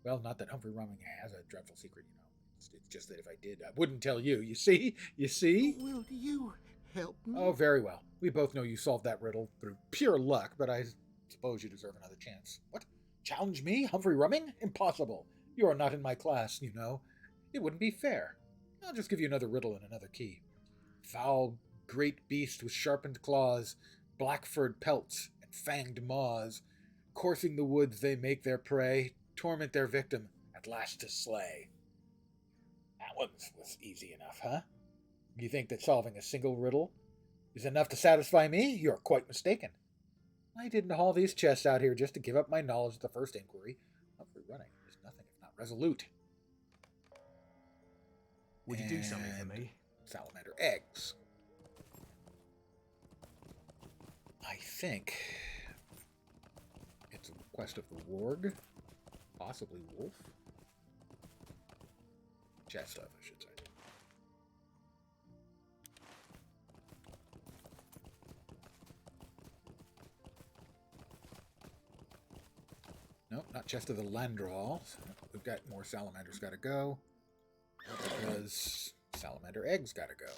Well, not that Humphrey Rumming has a dreadful secret, you know. It's just that if I did, I wouldn't tell you. You see? You see? Will you help me? Oh, very well. We both know you solved that riddle through pure luck, but I suppose you deserve another chance. What? Challenge me, Humphrey Rumming? Impossible. You are not in my class, you know. It wouldn't be fair. I'll just give you another riddle and another key. Foul, great beast with sharpened claws, black-furred pelts, and fanged maws. Coursing the woods they make their prey, torment their victim, at last to slay. That one was easy enough, huh? You think that solving a single riddle is enough to satisfy me? You're quite mistaken. I didn't haul these chests out here just to give up my knowledge at the first inquiry. Humphrey Running is nothing if not resolute. Would you do something for me? Salamander eggs. I think it's a request of the Warg, possibly Wolf. Chest of, I should say. Nope, not chest of the Landral. We've got more salamanders got to go. Because salamander eggs got to go.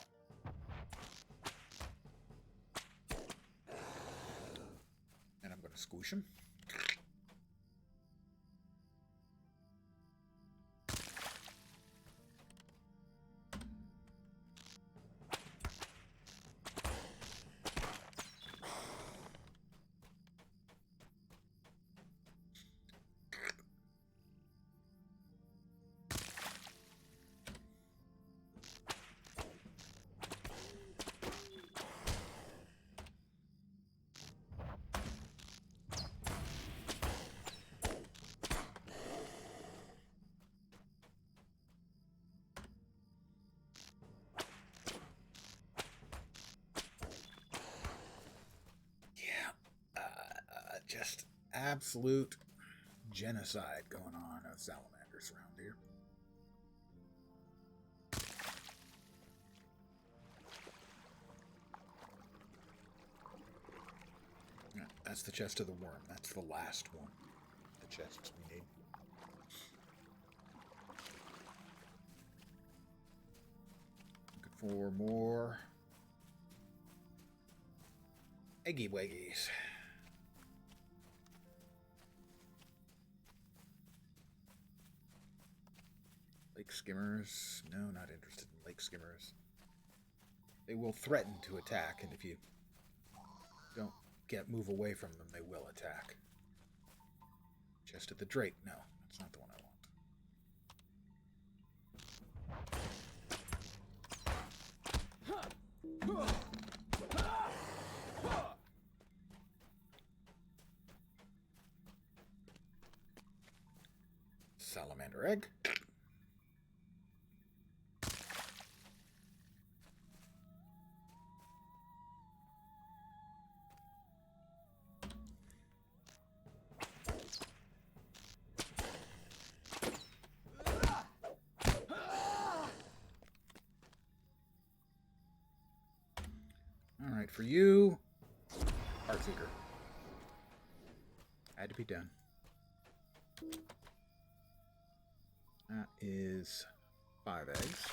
And I'm going to squish them. Just absolute genocide going on of salamanders around here. Yeah, that's the chest of the worm. That's the last one. The chests we need. Looking for more eggy waggies. Lake skimmers. No, not interested in lake skimmers. They will threaten to attack, and if you don't move away from them, they will attack. Chest of the drake. No, that's not the one I want. Salamander egg. Alright, for you, Heartseeker. Had to be done. That is 5 eggs.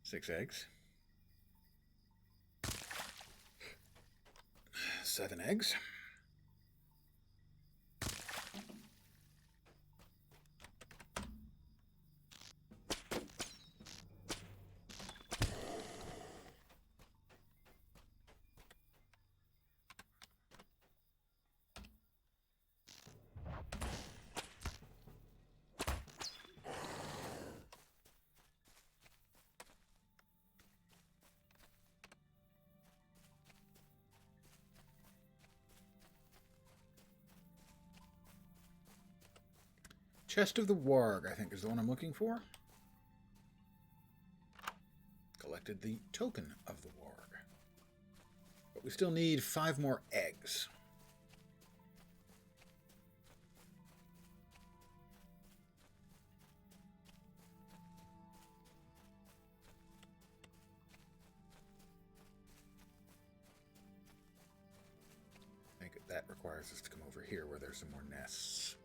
Six eggs. 7 eggs. Chest of the Warg, I think, is the one I'm looking for. Collected the token of the Warg. But we still need 5 more eggs. I think that requires us to come over here where there's some more nests.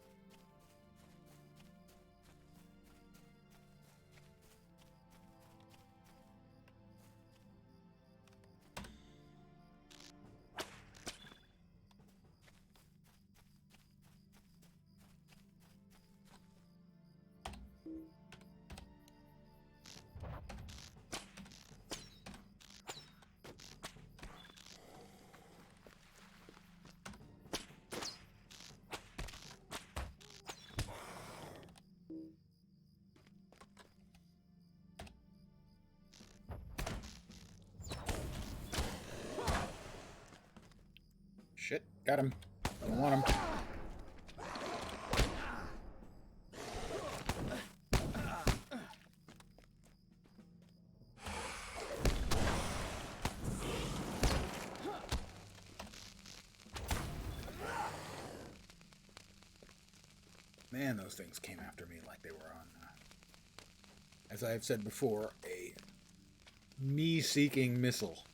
Shit, got him. Don't want him. Man, those things came after me like they were on, as I have said before, a me-seeking missile.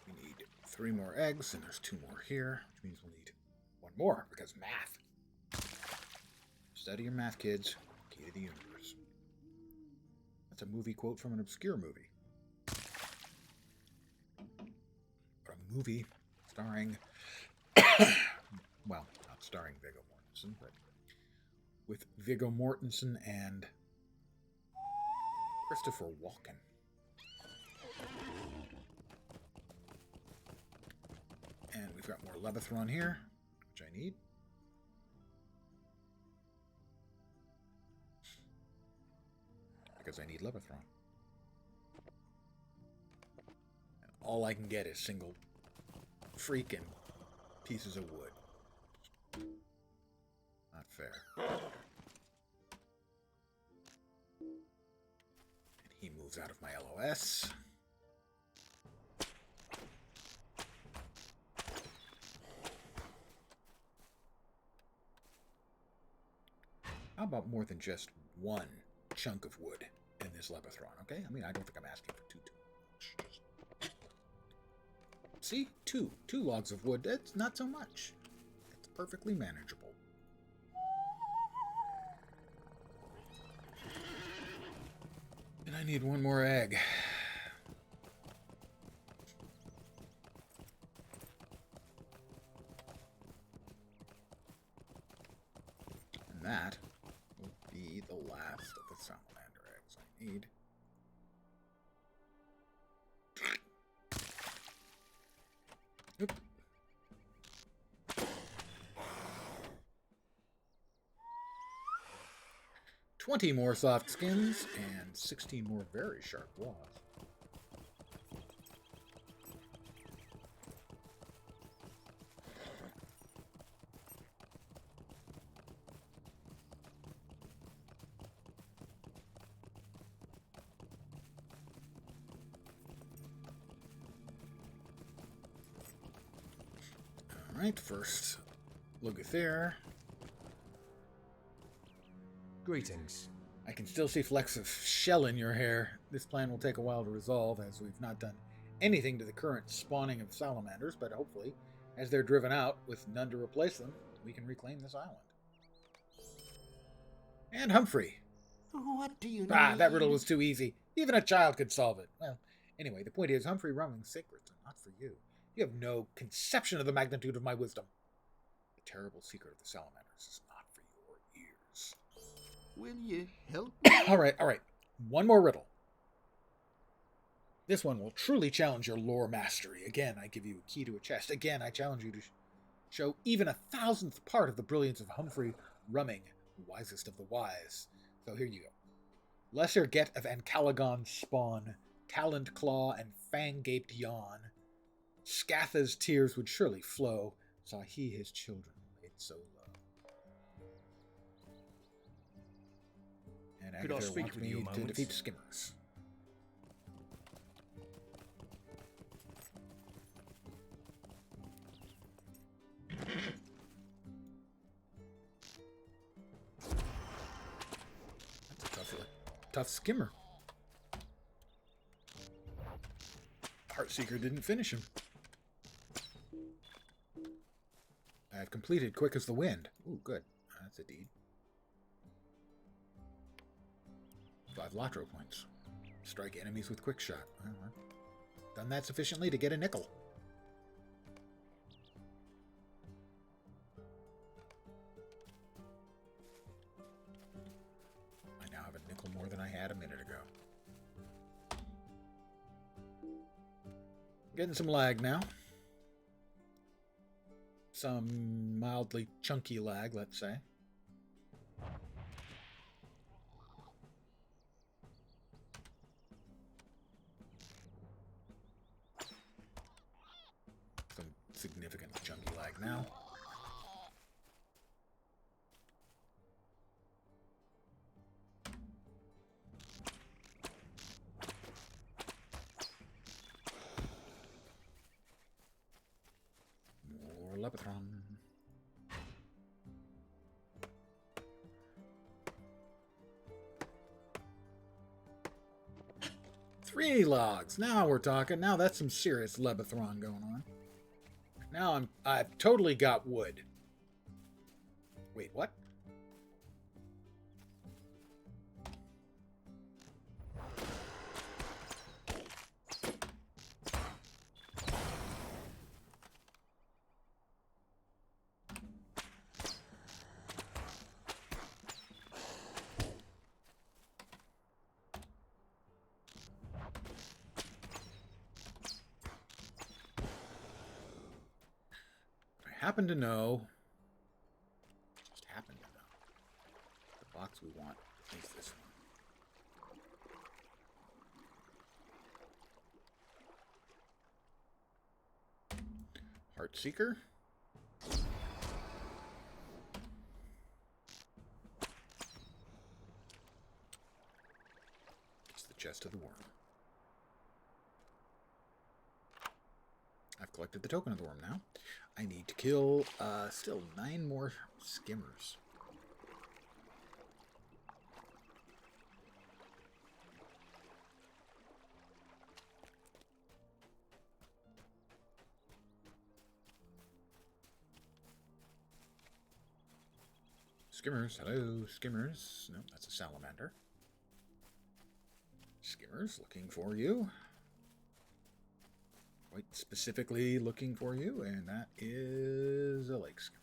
We need 3 more eggs, and there's 2 more here, which means we'll need 1 more, because math. Study your math, kids. Key to the universe. That's a movie quote from an obscure movie. But a movie starring, well, not starring Viggo Mortensen, but with Viggo Mortensen and Christopher Walken. And we've got more Levithron here, which I need. Because I need Levithron. And all I can get is single freaking pieces of wood. Not fair. And he moves out of my LOS. How about more than just 1 chunk of wood in this Levithron, okay? I mean, I don't think I'm asking for too much. See? 2 logs of wood. That's not so much. It's perfectly manageable. And I need 1 more egg. And that will be the last of the salamander eggs I need. Oop. 20 more soft skins and 16 more very sharp claws. Alright, first look at there. Greetings. I can still see flecks of shell in your hair. This plan will take a while to resolve, as we've not done anything to the current spawning of salamanders, but hopefully, as they're driven out, with none to replace them, we can reclaim this island. And Humphrey. What do you need? That riddle was too easy. Even a child could solve it. Well, anyway, the point is, Humphrey Rumming's secrets are not for you. You have no conception of the magnitude of my wisdom. The terrible secret of the salamanders is not for your ears. Will you help me? All right. 1 more riddle. This one will truly challenge your lore mastery. Again, I give you a key to a chest. Again, I challenge you to show even 1,000th part of the brilliance of Humphrey Rumming, wisest of the wise. So here you go. Lesser get of Ancalagon spawn, taloned claw and fang-gaped yawn. Scatha's tears would surely flow, saw he his children laid so low. And Could I Agatha speak wants with me you a to moment? defeat Skimmers. That's a tough skimmer. Heartseeker didn't finish him. I've completed quick as the wind. Ooh, good. That's a deed. 5 LotRO points. Strike enemies with quick shot. Done that sufficiently to get a nickel. I now have a nickel more than I had a minute ago. Getting some lag now. Some mildly chunky lag, let's say. Some significantly chunky lag now. More Lepatron. Three logs. Now we're talking. Now that's some serious Lebathron going on. Now I've totally got wood. Wait, what? Happen to know, just happen to know, the box we want is this one. Heartseeker. It's the chest of the worm. I've collected the token of the worm now. I need to kill still 9 more skimmers. Skimmers, hello, skimmers. No, that's a salamander. Skimmers, looking for you. Quite specifically looking for you, and that is a lake skimmer.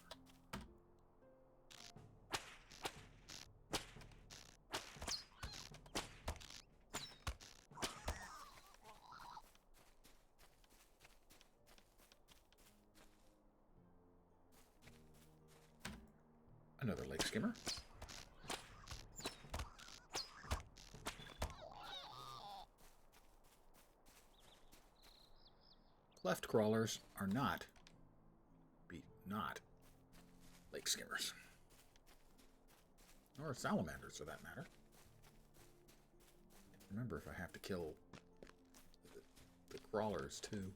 Another lake skimmer. Cleft crawlers are not lake skimmers. Or salamanders, for that matter. Remember, if I have to kill the crawlers, too.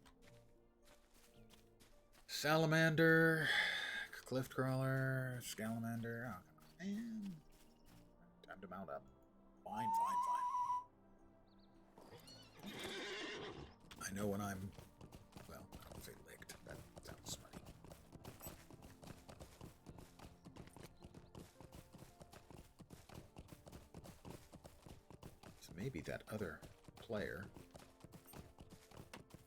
Salamander, cleft crawler, scalamander. Oh, come on, man. Time to mount up. Fine. I know when I'm... Well, I don't say licked. That sounds smutty. So maybe that other player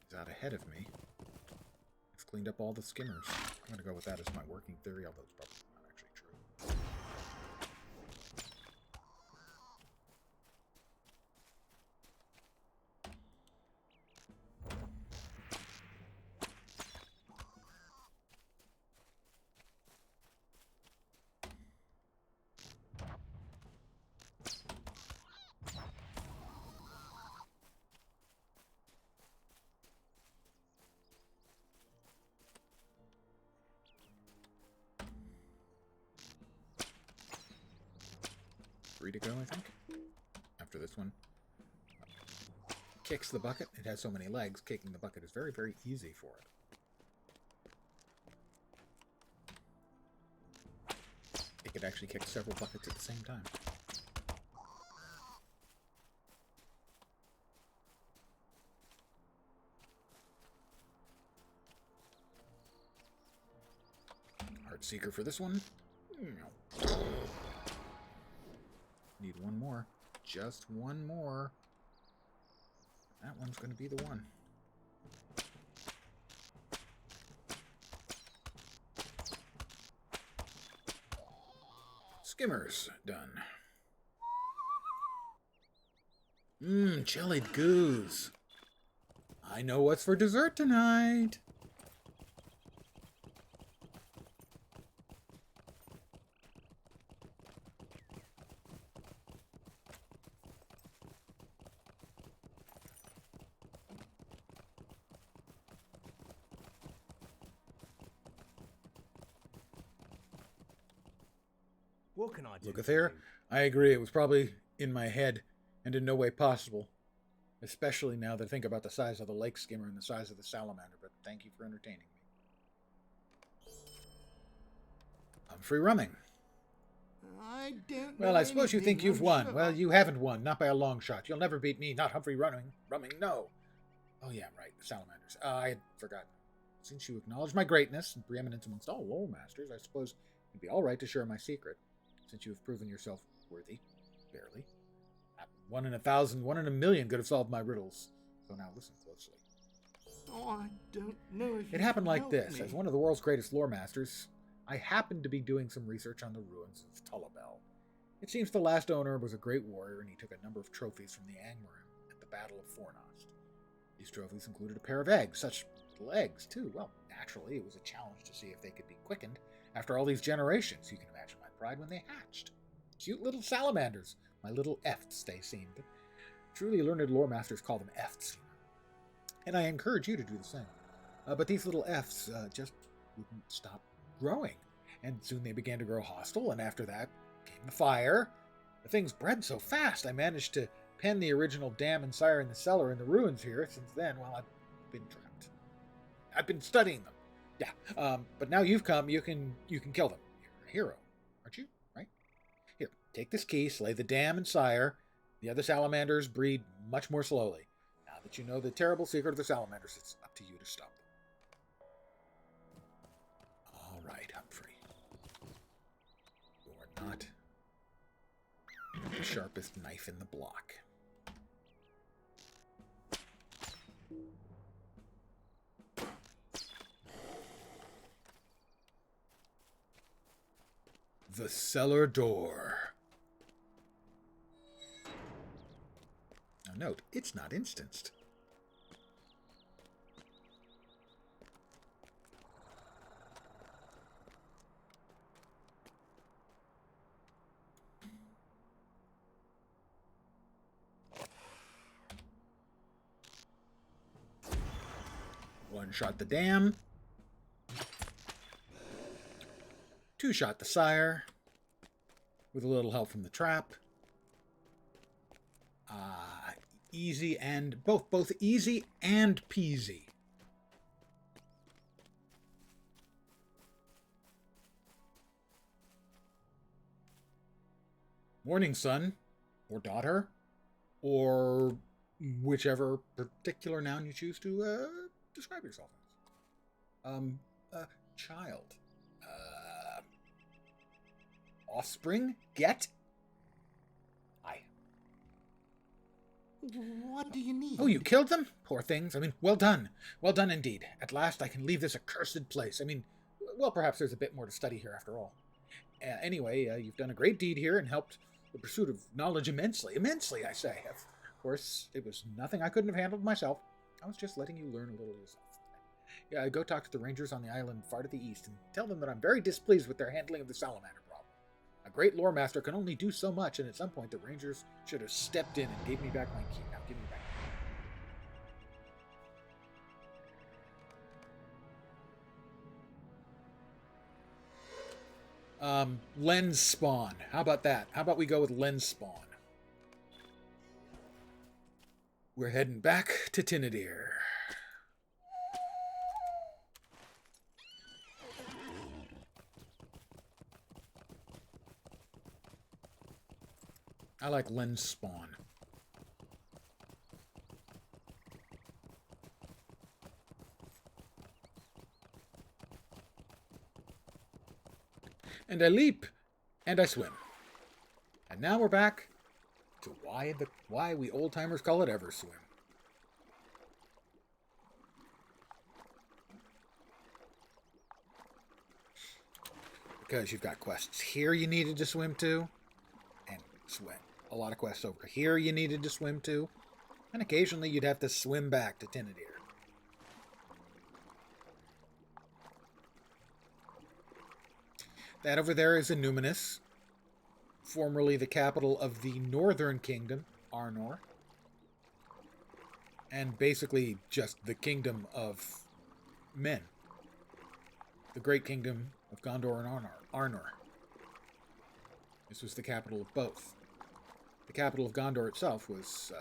is out ahead of me. I've cleaned up all the skimmers. I'm going to go with that as my working theory, although it's probably not actually true. 3 to go, I think. After this one. Kicks the bucket. It has so many legs. Kicking the bucket is very, very easy for it. It could actually kick several buckets at the same time. Heart Seeker for this one. Need one more. Just one more. That one's going to be the one. Skimmers done. Chili goose. I know what's for dessert tonight. What can I do? Looketh for here. you? I agree. It was probably in my head and in no way possible. Especially now that I think about the size of the lake skimmer and the size of the salamander. But thank you for entertaining me. Humphrey Rumming. I don't Well, know I suppose you anything, think you've I'm won. sure. Well, you haven't won. Not by a long shot. You'll never beat me. Not Humphrey Rumming. No. Oh, yeah, right. The salamanders. I had forgotten. Since you acknowledge my greatness and preeminence amongst all lore masters, I suppose it'd be all right to share my secret. Since you have proven yourself worthy. Barely. 1 in 1,000, 1 in a million could have solved my riddles. So now listen closely. Oh, I don't know if It you happened can like help this. me. As one of the world's greatest lore masters, I happened to be doing some research on the ruins of Tullabel. It seems the last owner was a great warrior, and he took a number of trophies from the Angmarim at the Battle of Fornost. These trophies included a pair of eggs, such little eggs, too. Well, naturally, it was a challenge to see if they could be quickened after all these generations. You can imagine my pride when they hatched. Cute little salamanders. My little efts, they seemed. Truly learned lore masters call them efts. And I encourage you to do the same. But these little efts just wouldn't stop growing. And soon they began to grow hostile, and after that came the fire. The things bred so fast, I managed to pen the original dam and sire in the cellar in the ruins here. Since then, well, I've been trapped. I've been studying them. Yeah, but now you've come, you can kill them. You're a hero, aren't you? Right? Here, take this key, slay the dam and sire. The other salamanders breed much more slowly. Now that you know the terrible secret of the salamanders, it's up to you to stop them. All right, Humphrey. You're not the sharpest knife in the block. The cellar door. Now note, it's not instanced. One shot the dam. 2 shot the sire. With a little help from the trap. Easy and both easy and peasy. Morning, son, or daughter, or whichever particular noun you choose to describe yourself as. Child. Offspring? Get? Aye. What do you need? Oh, you killed them? Poor things. I mean, well done. Well done indeed. At last I can leave this accursed place. I mean, well, perhaps there's a bit more to study here after all. Anyway, you've done a great deed here and helped the pursuit of knowledge immensely. Immensely, I say. Of course, it was nothing I couldn't have handled myself. I was just letting you learn a little yourself. Yeah, go talk to the rangers on the island far to the east and tell them that I'm very displeased with their handling of the salamander problem. A great lore master can only do so much, and at some point the rangers should have stepped in and gave me back my key. Now, give me back. Lens spawn. How about that? How about we go with lens spawn? We're heading back to Tinnudir. I like lens spawn. And I leap, and I swim. And now we're back to why we old timers call it ever swim. Because you've got quests here you needed to swim to, and swim. A lot of quests over here you needed to swim to, and occasionally you'd have to swim back to Tinnudir. That over there is Annuminas, formerly the capital of the northern kingdom, Arnor, and basically just the kingdom of men. The great kingdom of Gondor and Arnor. This was the capital of both. The capital of Gondor itself was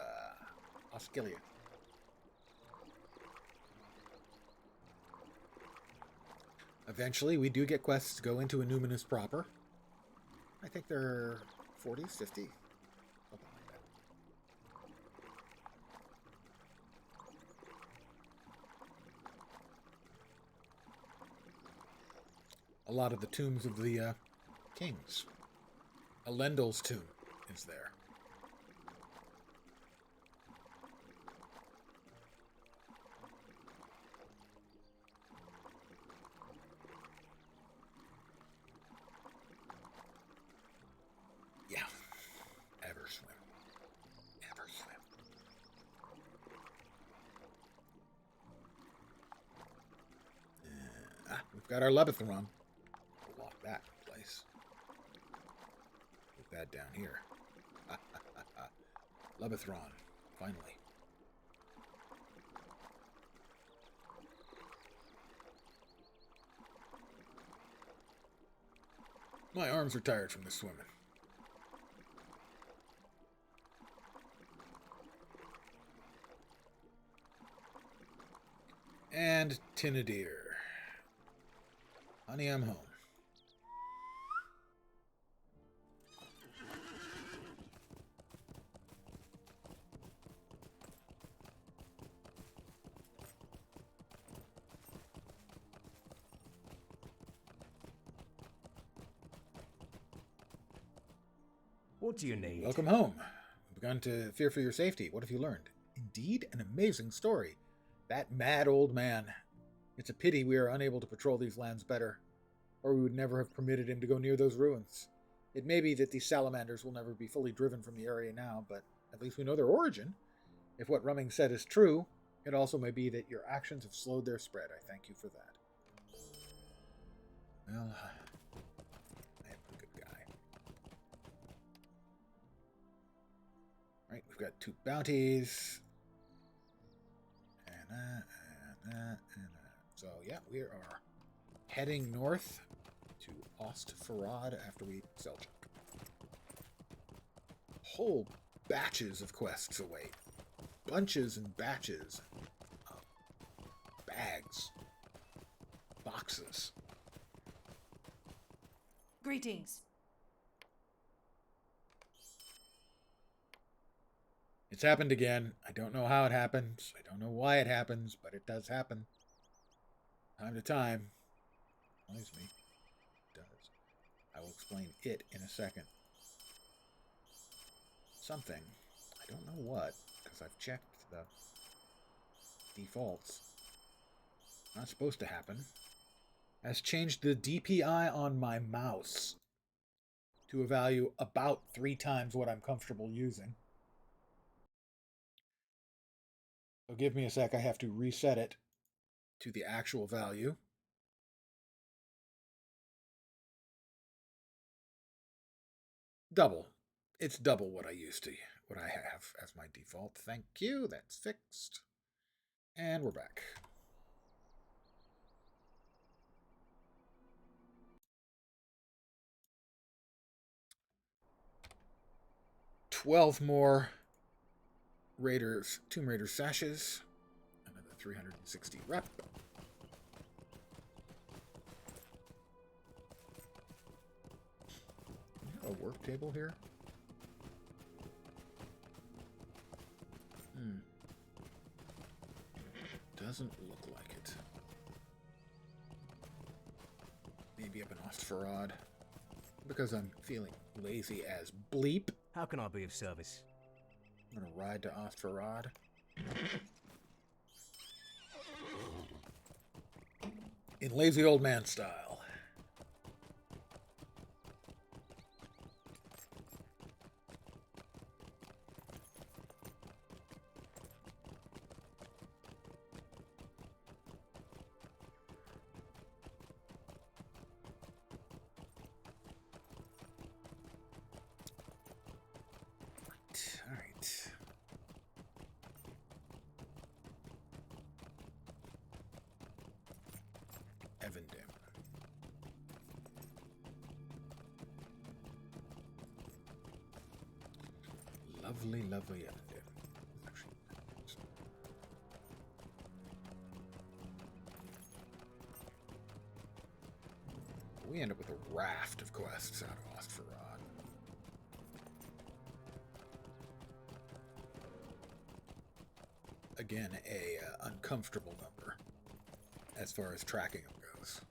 Osgiliath. Eventually, we do get quests to go into Annuminas proper. I think they're 40, 50, something like that. A lot of the tombs of the kings. Elendil's tomb is there. Yeah. Ever swim. Ever swim. We've got our Lebethron. We'll lock that in place. Put that down here. Lebethron, finally. My arms are tired from this swimming. And Tinnudir. Honey, I'm home. What do you need? Welcome home. I've begun to fear for your safety. What have you learned? Indeed, an amazing story. That mad old man. It's a pity we are unable to patrol these lands better, or we would never have permitted him to go near those ruins. It may be that these salamanders will never be fully driven from the area now, but at least we know their origin. If what Rumming said is true, it also may be that your actions have slowed their spread. I thank you for that. Well, I am a good guy. Right, we've got 2 bounties. And that. So, yeah, we are heading north to Ostfarad after we Seljuk. Whole batches of quests await. Bunches and batches of bags. Boxes. Greetings. It's happened again. I don't know how it happens. I don't know why it happens, but it does happen. Time to time. Annoys me. It does. I will explain it in a second. Something. I don't know what, because I've checked the defaults. Not supposed to happen. Has changed the DPI on my mouse to a value about 3 times what I'm comfortable using. So give me a sec, I have to reset it to the actual value. Double. It's double what I have as my default. Thank you, that's fixed. And we're back. 12 more Raiders, Tomb Raider sashes. Another 360 rep. Is there a work table here? Doesn't look like it. Maybe up in Ostfarad. Because I'm feeling lazy as bleep. How can I be of service? I'm gonna ride to Ostfarad. In lazy old man style. Alright. Evandem. Lovely, lovely Evandem. We end up with a raft of quests out of Ostfarad. Again, a uncomfortable number as far as tracking them goes.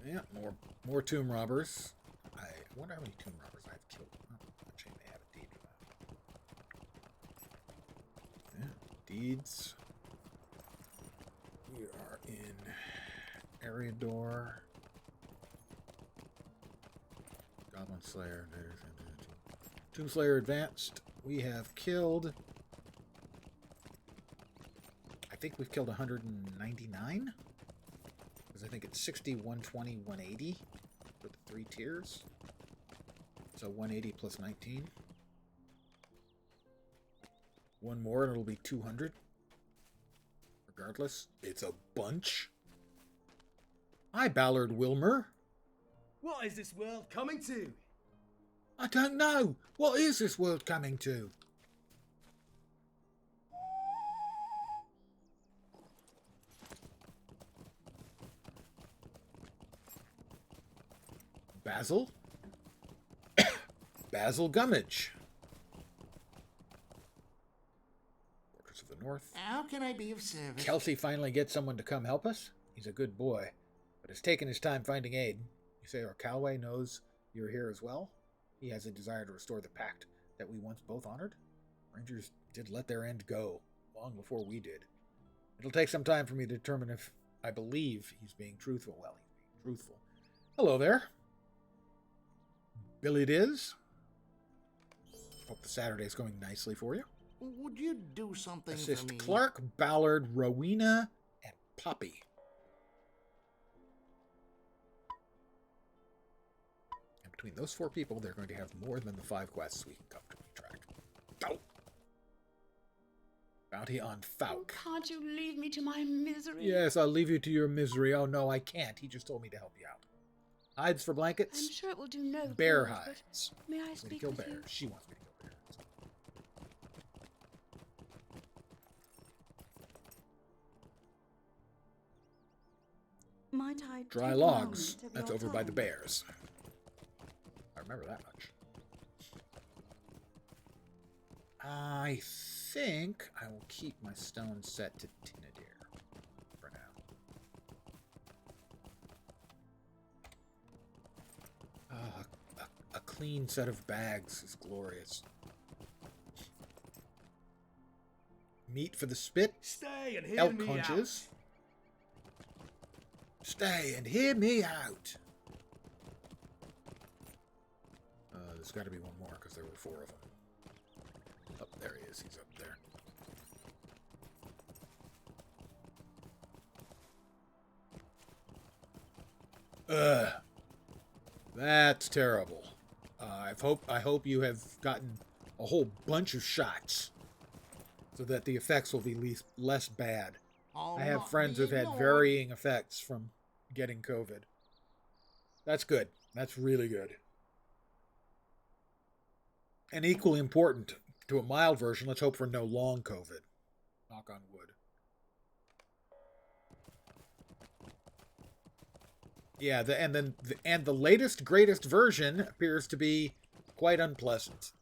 Yeah, more tomb robbers. I wonder how many tomb robbers I've killed. Oh, actually, I may have a deed for that. Yeah, deeds. We are in Eriador. Goblin Slayer. Tomb Slayer advanced. We have killed... I think we've killed 199? Because I think it's 60, 120, 180 for the 3 tiers. So 180 plus 19. One more and it'll be 200. Regardless, it's a bunch. Hi, Ballard Wilmer. What is this world coming to? I don't know. What is this world coming to? Basil? Basil Gummidge. Fortress of the North. How can I be of service? Kelsey finally gets someone to come help us. He's a good boy, but has taken his time finding aid. You say our Calway knows you're here as well? He has a desire to restore the pact that we once both honored? Rangers did let their end go, long before we did. It'll take some time for me to determine if I believe he's being truthful. Well, he's being truthful. Hello there. Billy Diz. Hope the Saturday's going nicely for you. Would you do something for Assist me? Clark, Ballard, Rowena, and Poppy. And between those 4 people, they're going to have more than the 5 quests we can comfortably track. Go! Bounty on Fauk. Can't you leave me to my misery? Yes, I'll leave you to your misery. Oh, no, I can't. He just told me to help you out. Hides for blankets. I'm sure it will do no Bear good, hides. but may I Wants me to speak kill with bears. you? She wants me to kill bears. Might I Dry take a logs. moment of That's your over by the time? bears. I remember that much. I think I will keep my stone set to Tinnudir for now. A clean set of bags is glorious. Meat for the spit. Stay and hear Elk me hunches. Stay and hear me out. There's got to be one more because there were 4 of them. Oh, there he is. He's up there. That's terrible. I hope you have gotten a whole bunch of shots. so that the effects will be less bad. I'll I have not friends be who've had ignored. varying effects from getting COVID. That's good. That's really good. And equally important, to a mild version, let's hope for no long COVID. Knock on wood. Yeah, the latest, greatest version appears to be quite unpleasant.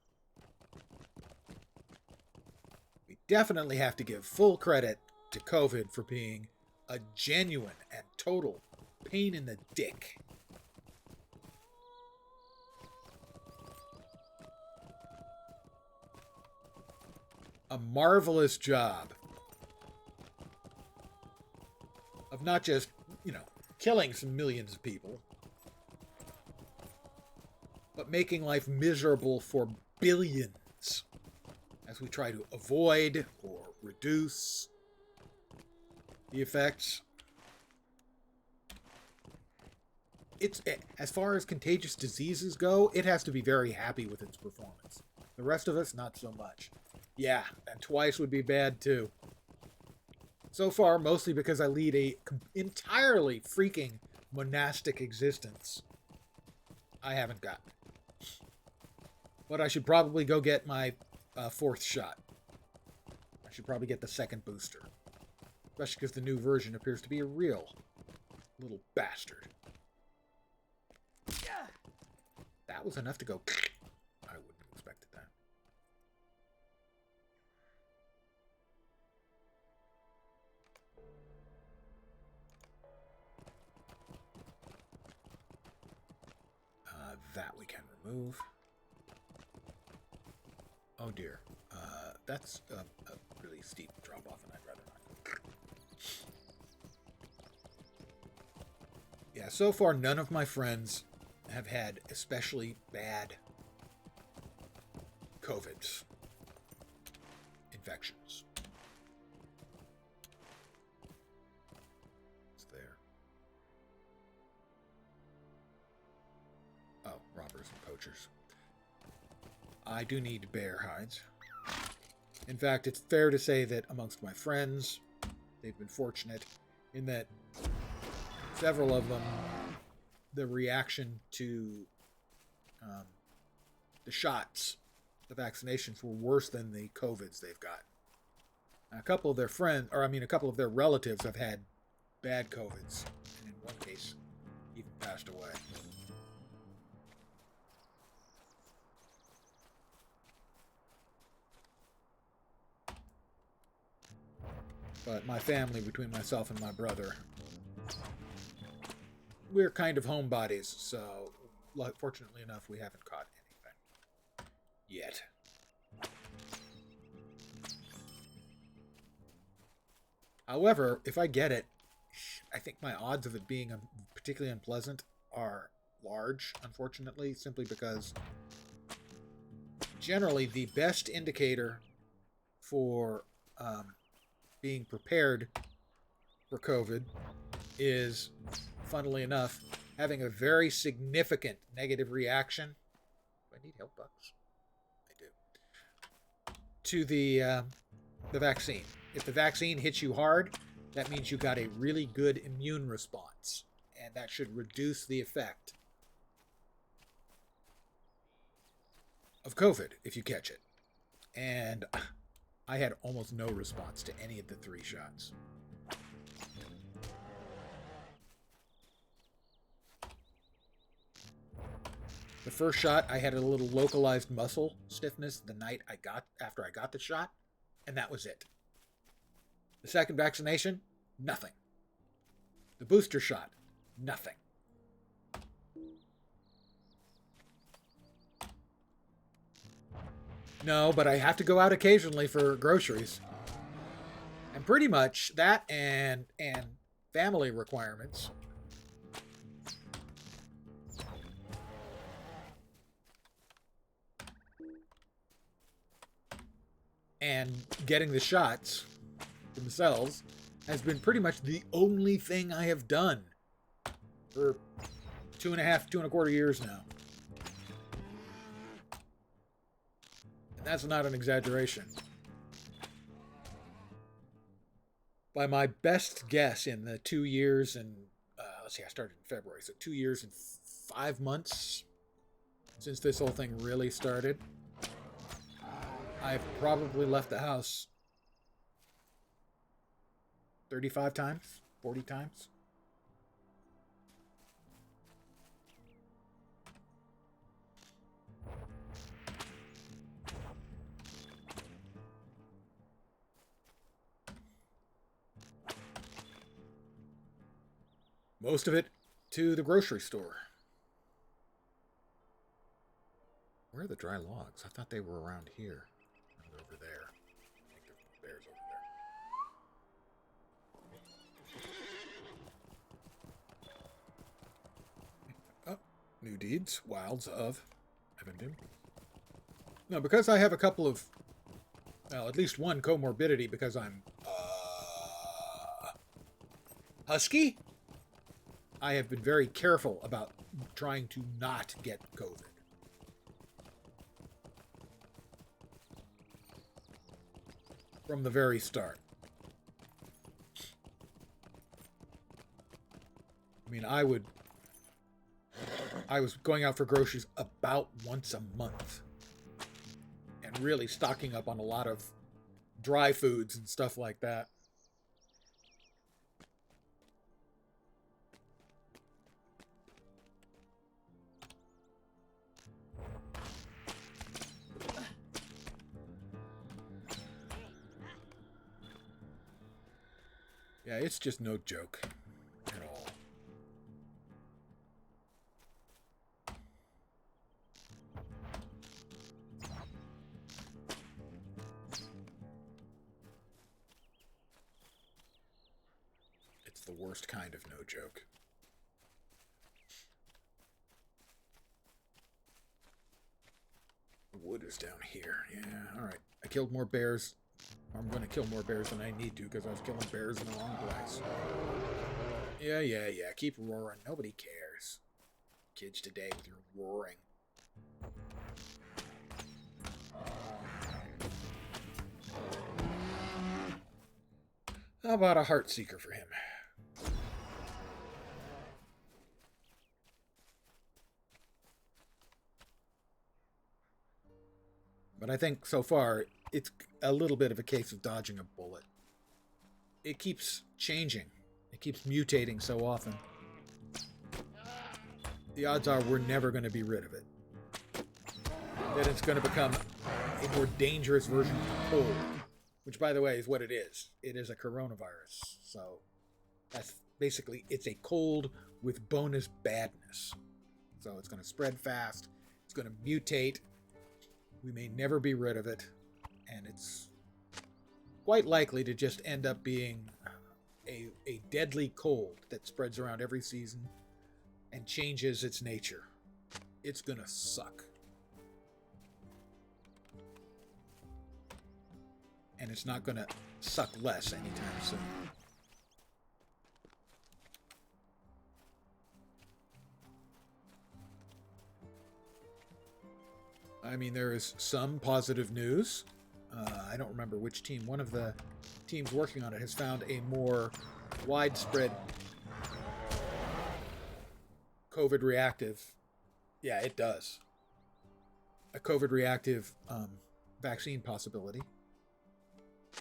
We definitely have to give full credit to COVID for being a genuine and total pain in the dick. A marvelous job of not just, killing some millions of people, but making life miserable for billions as we try to avoid or reduce the effects. It's, as far as contagious diseases go, it has to be very happy with its performance. The rest of us, not so much. Yeah, and twice would be bad too. So far, mostly because I lead a entirely freaking monastic existence, I haven't got. But I should probably go get my 4th shot. I should probably get the 2nd booster. Especially because the new version appears to be a real little bastard. That was enough to go... I wouldn't have expected that. That we can remove. Oh dear. That's a really steep drop off, and I'd rather not go. Yeah, so far none of my friends have had especially bad COVID infections. It's there. Oh, robbers and poachers. I do need bear hides. In fact, it's fair to say that amongst my friends, they've been fortunate in that several of them, the reaction to the shots, the vaccinations, were worse than the COVIDs they've got. A couple of their friends, a couple of their relatives have had bad COVIDs, and in one case, even passed away. But my family, between myself and my brother, we're kind of homebodies, so fortunately enough, we haven't caught anything yet. However, if I get it, I think my odds of it being particularly unpleasant are large, unfortunately, simply because generally the best indicator for being prepared for COVID is, funnily enough, having a very significant negative reaction. Do I need help, Bucks? I do. To the vaccine. If the vaccine hits you hard, that means you got a really good immune response, and that should reduce the effect of COVID if you catch it. And I had almost no response to any of the 3 shots. The first shot, I had a little localized muscle stiffness the night after I got the shot, and that was it. The second vaccination, nothing. The booster shot, nothing. No, but I have to go out occasionally for groceries. And pretty much that and family requirements. And getting the shots themselves has been pretty much the only thing I have done for 2.25 years now. And that's not an exaggeration. By my best guess, in the 2 years and let's see, I started in February, so 2 years and 5 months since this whole thing really started, I've probably left the house 35 times, 40 times. Most of it to the grocery store. Where are the dry logs? I thought they were around here. They're over there. I think there's bears over there. Oh, new deeds. Wilds of Evandim. No, because I have a couple of, well, at least one comorbidity because I'm husky. I have been very careful about trying to not get COVID. From the very start. I mean, I was going out for groceries about once a month. And really stocking up on a lot of dry foods and stuff like that. Yeah, it's just no joke at all. It's the worst kind of no joke. The wood is down here. Yeah, alright. I killed more bears. I'm going to kill more bears than I need to because I was killing bears in the wrong place. Yeah. Keep roaring. Nobody cares. Kids today with your roaring. How about a heart seeker for him? But I think so far it's a little bit of a case of dodging a bullet. It keeps changing. It keeps mutating so often. The odds are we're never going to be rid of it. That it's going to become a more dangerous version of cold. Which, by the way, is what it is. It is a coronavirus. So, that's basically, it's a cold with bonus badness. So it's going to spread fast. It's going to mutate. We may never be rid of it. And it's quite likely to just end up being a deadly cold that spreads around every season and changes its nature. It's gonna suck. And it's not gonna suck less anytime soon. I mean, there is some positive news. I don't remember which team. One of the teams working on it has found a more widespread COVID reactive. Yeah, it does. A COVID reactive vaccine possibility.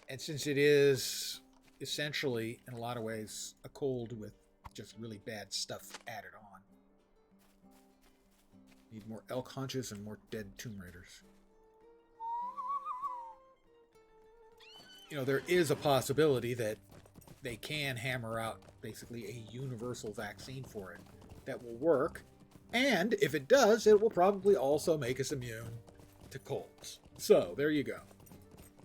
And since it is essentially, in a lot of ways, a cold with just really bad stuff added on. Need more elk hunches and more dead Tomb Raiders. You know, there is a possibility that they can hammer out basically a universal vaccine for it that will work. And if it does, it will probably also make us immune to colds. So, there you go.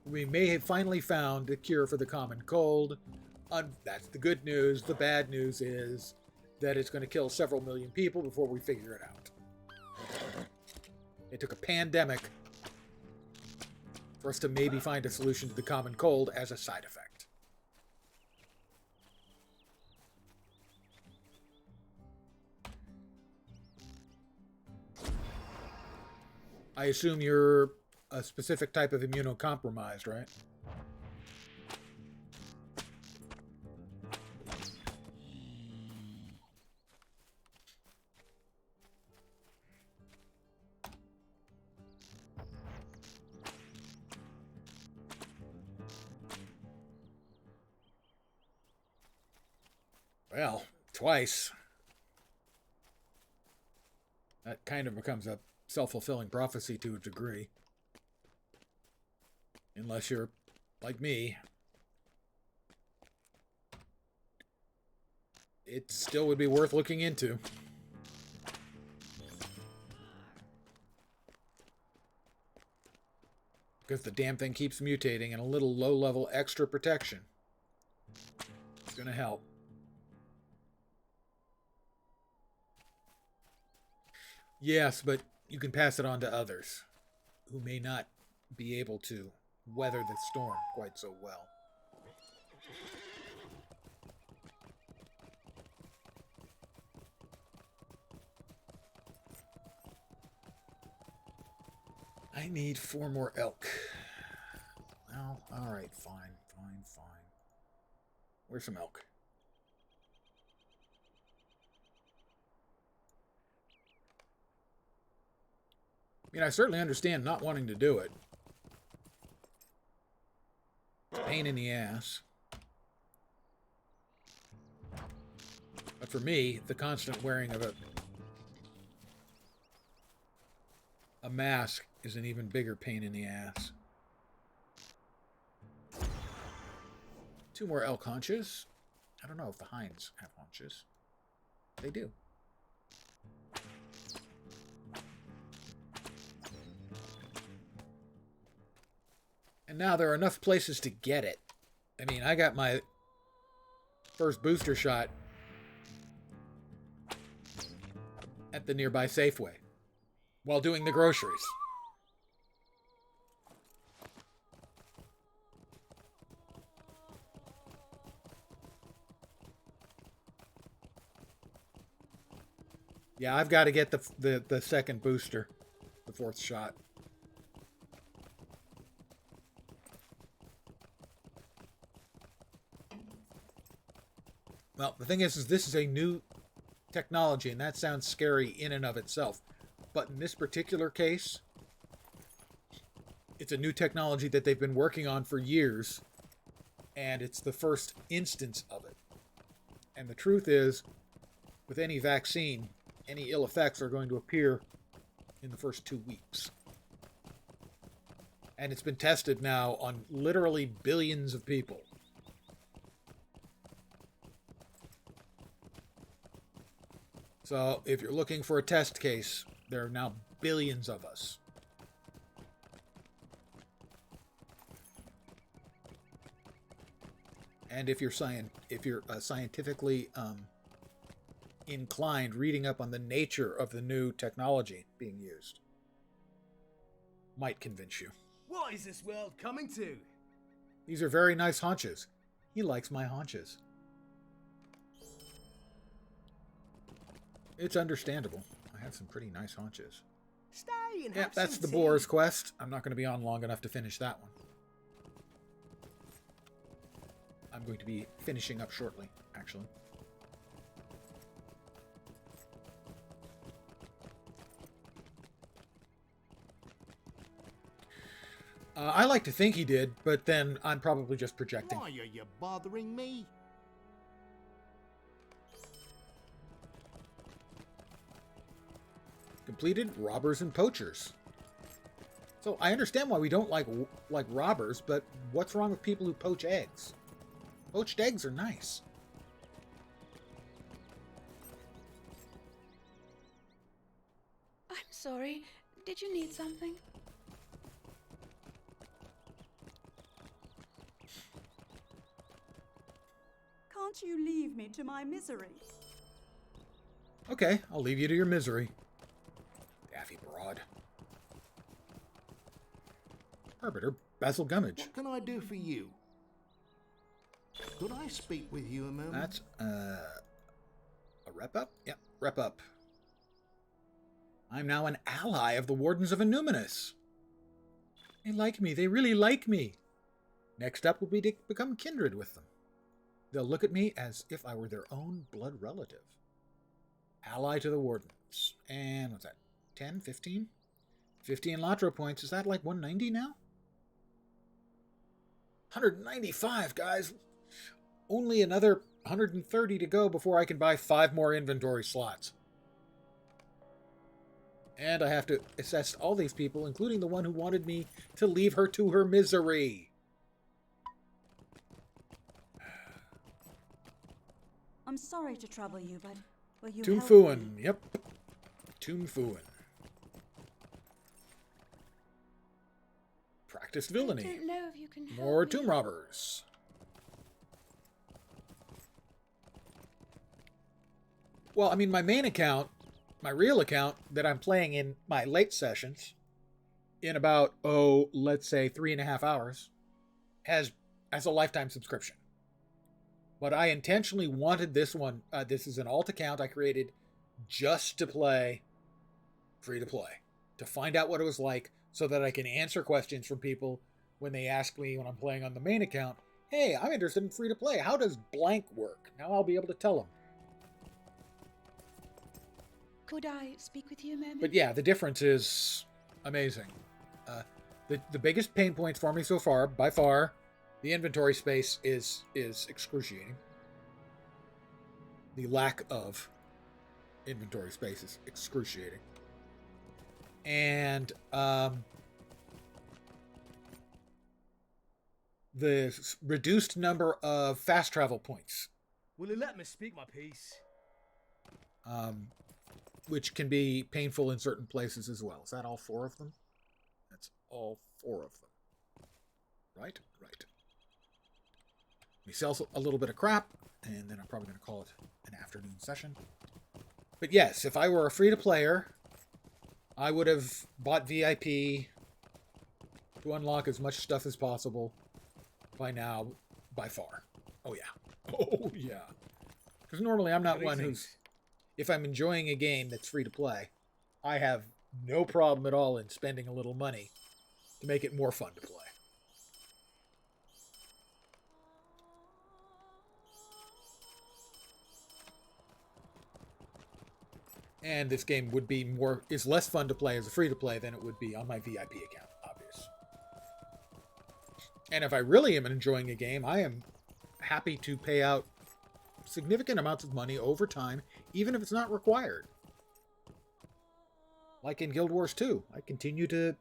We may have finally found a cure for the common cold. That's the good news. The bad news is that it's going to kill several million people before we figure it out. It took a pandemic for us to maybe find a solution to the common cold as a side effect. I assume you're a specific type of immunocompromised, right? Well, twice. That kind of becomes a self-fulfilling prophecy to a degree. Unless you're like me. It still would be worth looking into. Because the damn thing keeps mutating, and a little low-level extra protection is going to help. Yes, but you can pass it on to others who may not be able to weather the storm quite so well. I need 4 more elk. Well, alright, fine. Where's some elk? I mean, I certainly understand not wanting to do it. It's a pain in the ass. But for me, the constant wearing of a mask is an even bigger pain in the ass. 2 more elk haunches. I don't know if the hinds have haunches. They do. And now there are enough places to get it. I mean, I got my first booster shot at the nearby Safeway while doing the groceries. Yeah, I've got to get the second booster, the 4th shot. Well, the thing is this is a new technology, and that sounds scary in and of itself. But in this particular case, it's a new technology that they've been working on for years, and it's the first instance of it. And the truth is, with any vaccine, any ill effects are going to appear in the first 2 weeks. And it's been tested now on literally billions of people. So if you're looking for a test case, there are now billions of us. And if you're scientifically inclined, reading up on the nature of the new technology being used might convince you. What is this world coming to? These are very nice haunches. He likes my haunches. It's understandable. I have some pretty nice haunches. Stay and Yeah, have that's some the tea. Boar's Quest. I'm not going to be on long enough to finish that one. I'm going to be finishing up shortly, actually. I like to think he did, but then I'm probably just projecting. Why are you bothering me? Completed robbers and poachers. So I understand why we don't like robbers, but what's wrong with people who poach eggs? Poached eggs are nice. I'm sorry. Did you need something? Can't you leave me to my misery? Okay, I'll leave you to your misery. Daffy Broad. Arbiter Basil Gummidge. What can I do for you? Could I speak with you a moment? That's a rep up? Yep, rep up. I'm now an ally of the Wardens of Annuminas. They like me. They really like me. Next up will be to become kindred with them. They'll look at me as if I were their own blood relative. Ally to the Wardens. And what's that? 10? 15? 15 LotRO points. Is that like 190 now? 195, guys. only another 130 to go before I can buy 5 more inventory slots. And I have to assess all these people, including the one who wanted me to leave her to her misery. I'm sorry to trouble you, but will you Toon help Fuin, me? yep. Toon Fuin. Practiced I villainy. don't know if you can help More me. tomb robbers. Well, I mean, my main account, my real account that I'm playing in my late sessions, in about, let's say 3.5 hours, has a lifetime subscription. But I intentionally wanted this one. This is an alt account I created just to play free to play, to find out what it was like, so that I can answer questions from people when they ask me when I'm playing on the main account, hey, I'm interested in free to play. How does blank work? Now I'll be able to tell them. Could I speak with you a moment? But yeah, the difference is amazing. The biggest pain points for me so far, by far, the inventory space is excruciating. The lack of inventory space is excruciating. And the reduced number of fast travel points. Will you let me speak my piece? Which can be painful in certain places as well. Is that all 4 of them? That's all 4 of them. Right? Right. We sell a little bit of crap, and then I'm probably going to call it an afternoon session. But yes, if I were a free-to-player, I would have bought VIP to unlock as much stuff as possible by now, by far. Oh, yeah. Oh, yeah. Because normally I'm not one who's... If I'm enjoying a game that's free to play, I have no problem at all in spending a little money to make it more fun to play. And this game is less fun to play as a free to play than it would be on my VIP account, obvious. And if I really am enjoying a game, I am happy to pay out significant amounts of money over time, even if it's not required. Like in Guild Wars 2, I continue to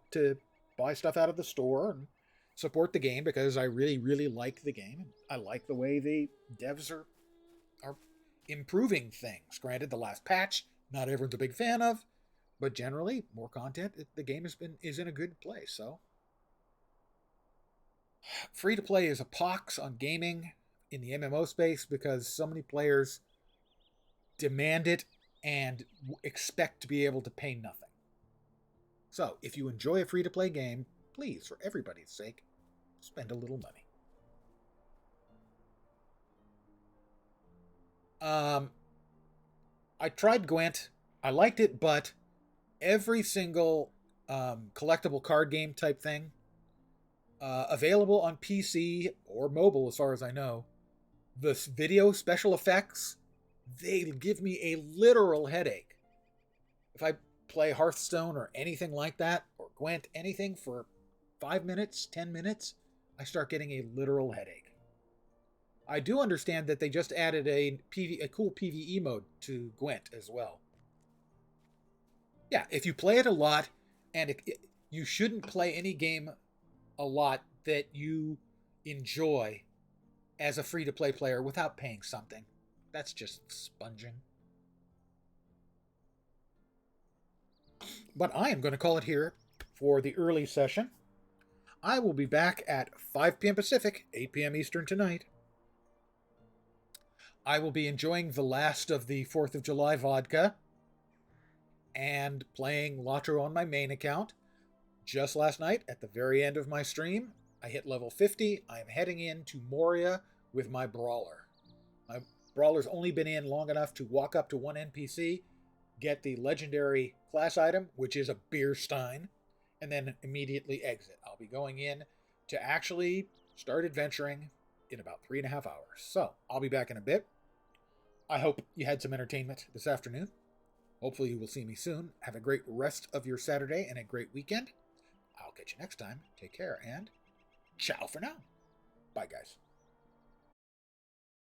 buy stuff out of the store and support the game because I really, really like the game. I like the way the devs are improving things. Granted, the last patch, not everyone's a big fan of, but generally, more content. The game is in a good place. So, free to play is a pox on gaming in the MMO space because so many players demand it and expect to be able to pay nothing. So, if you enjoy a free-to-play game, please, for everybody's sake, spend a little money. I tried Gwent. I liked it, but every single collectible card game type thing available on PC or mobile, as far as I know, the video special effects, they give me a literal headache. If I play Hearthstone or anything like that, or Gwent, anything for 5 minutes, 10 minutes, I start getting a literal headache. I do understand that they just added a cool PvE mode to Gwent as well. Yeah, if you play it a lot, and you shouldn't play any game a lot that you enjoy as a free-to-play player without paying something. That's just sponging. But I am going to call it here for the early session. I will be back at 5 p.m. Pacific, 8 p.m. Eastern tonight. I will be enjoying the last of the 4th of July vodka and playing LotRO on my main account. Just last night, at the very end of my stream, I hit level 50. I am heading into Moria with my Brawler. My Brawler's only been in long enough to walk up to one NPC, get the legendary class item, which is a beer stein, and then immediately exit. I'll be going in to actually start adventuring in about 3.5 hours. So, I'll be back in a bit. I hope you had some entertainment this afternoon. Hopefully you will see me soon. Have a great rest of your Saturday and a great weekend. I'll catch you next time. Take care and ciao for now. Bye, guys.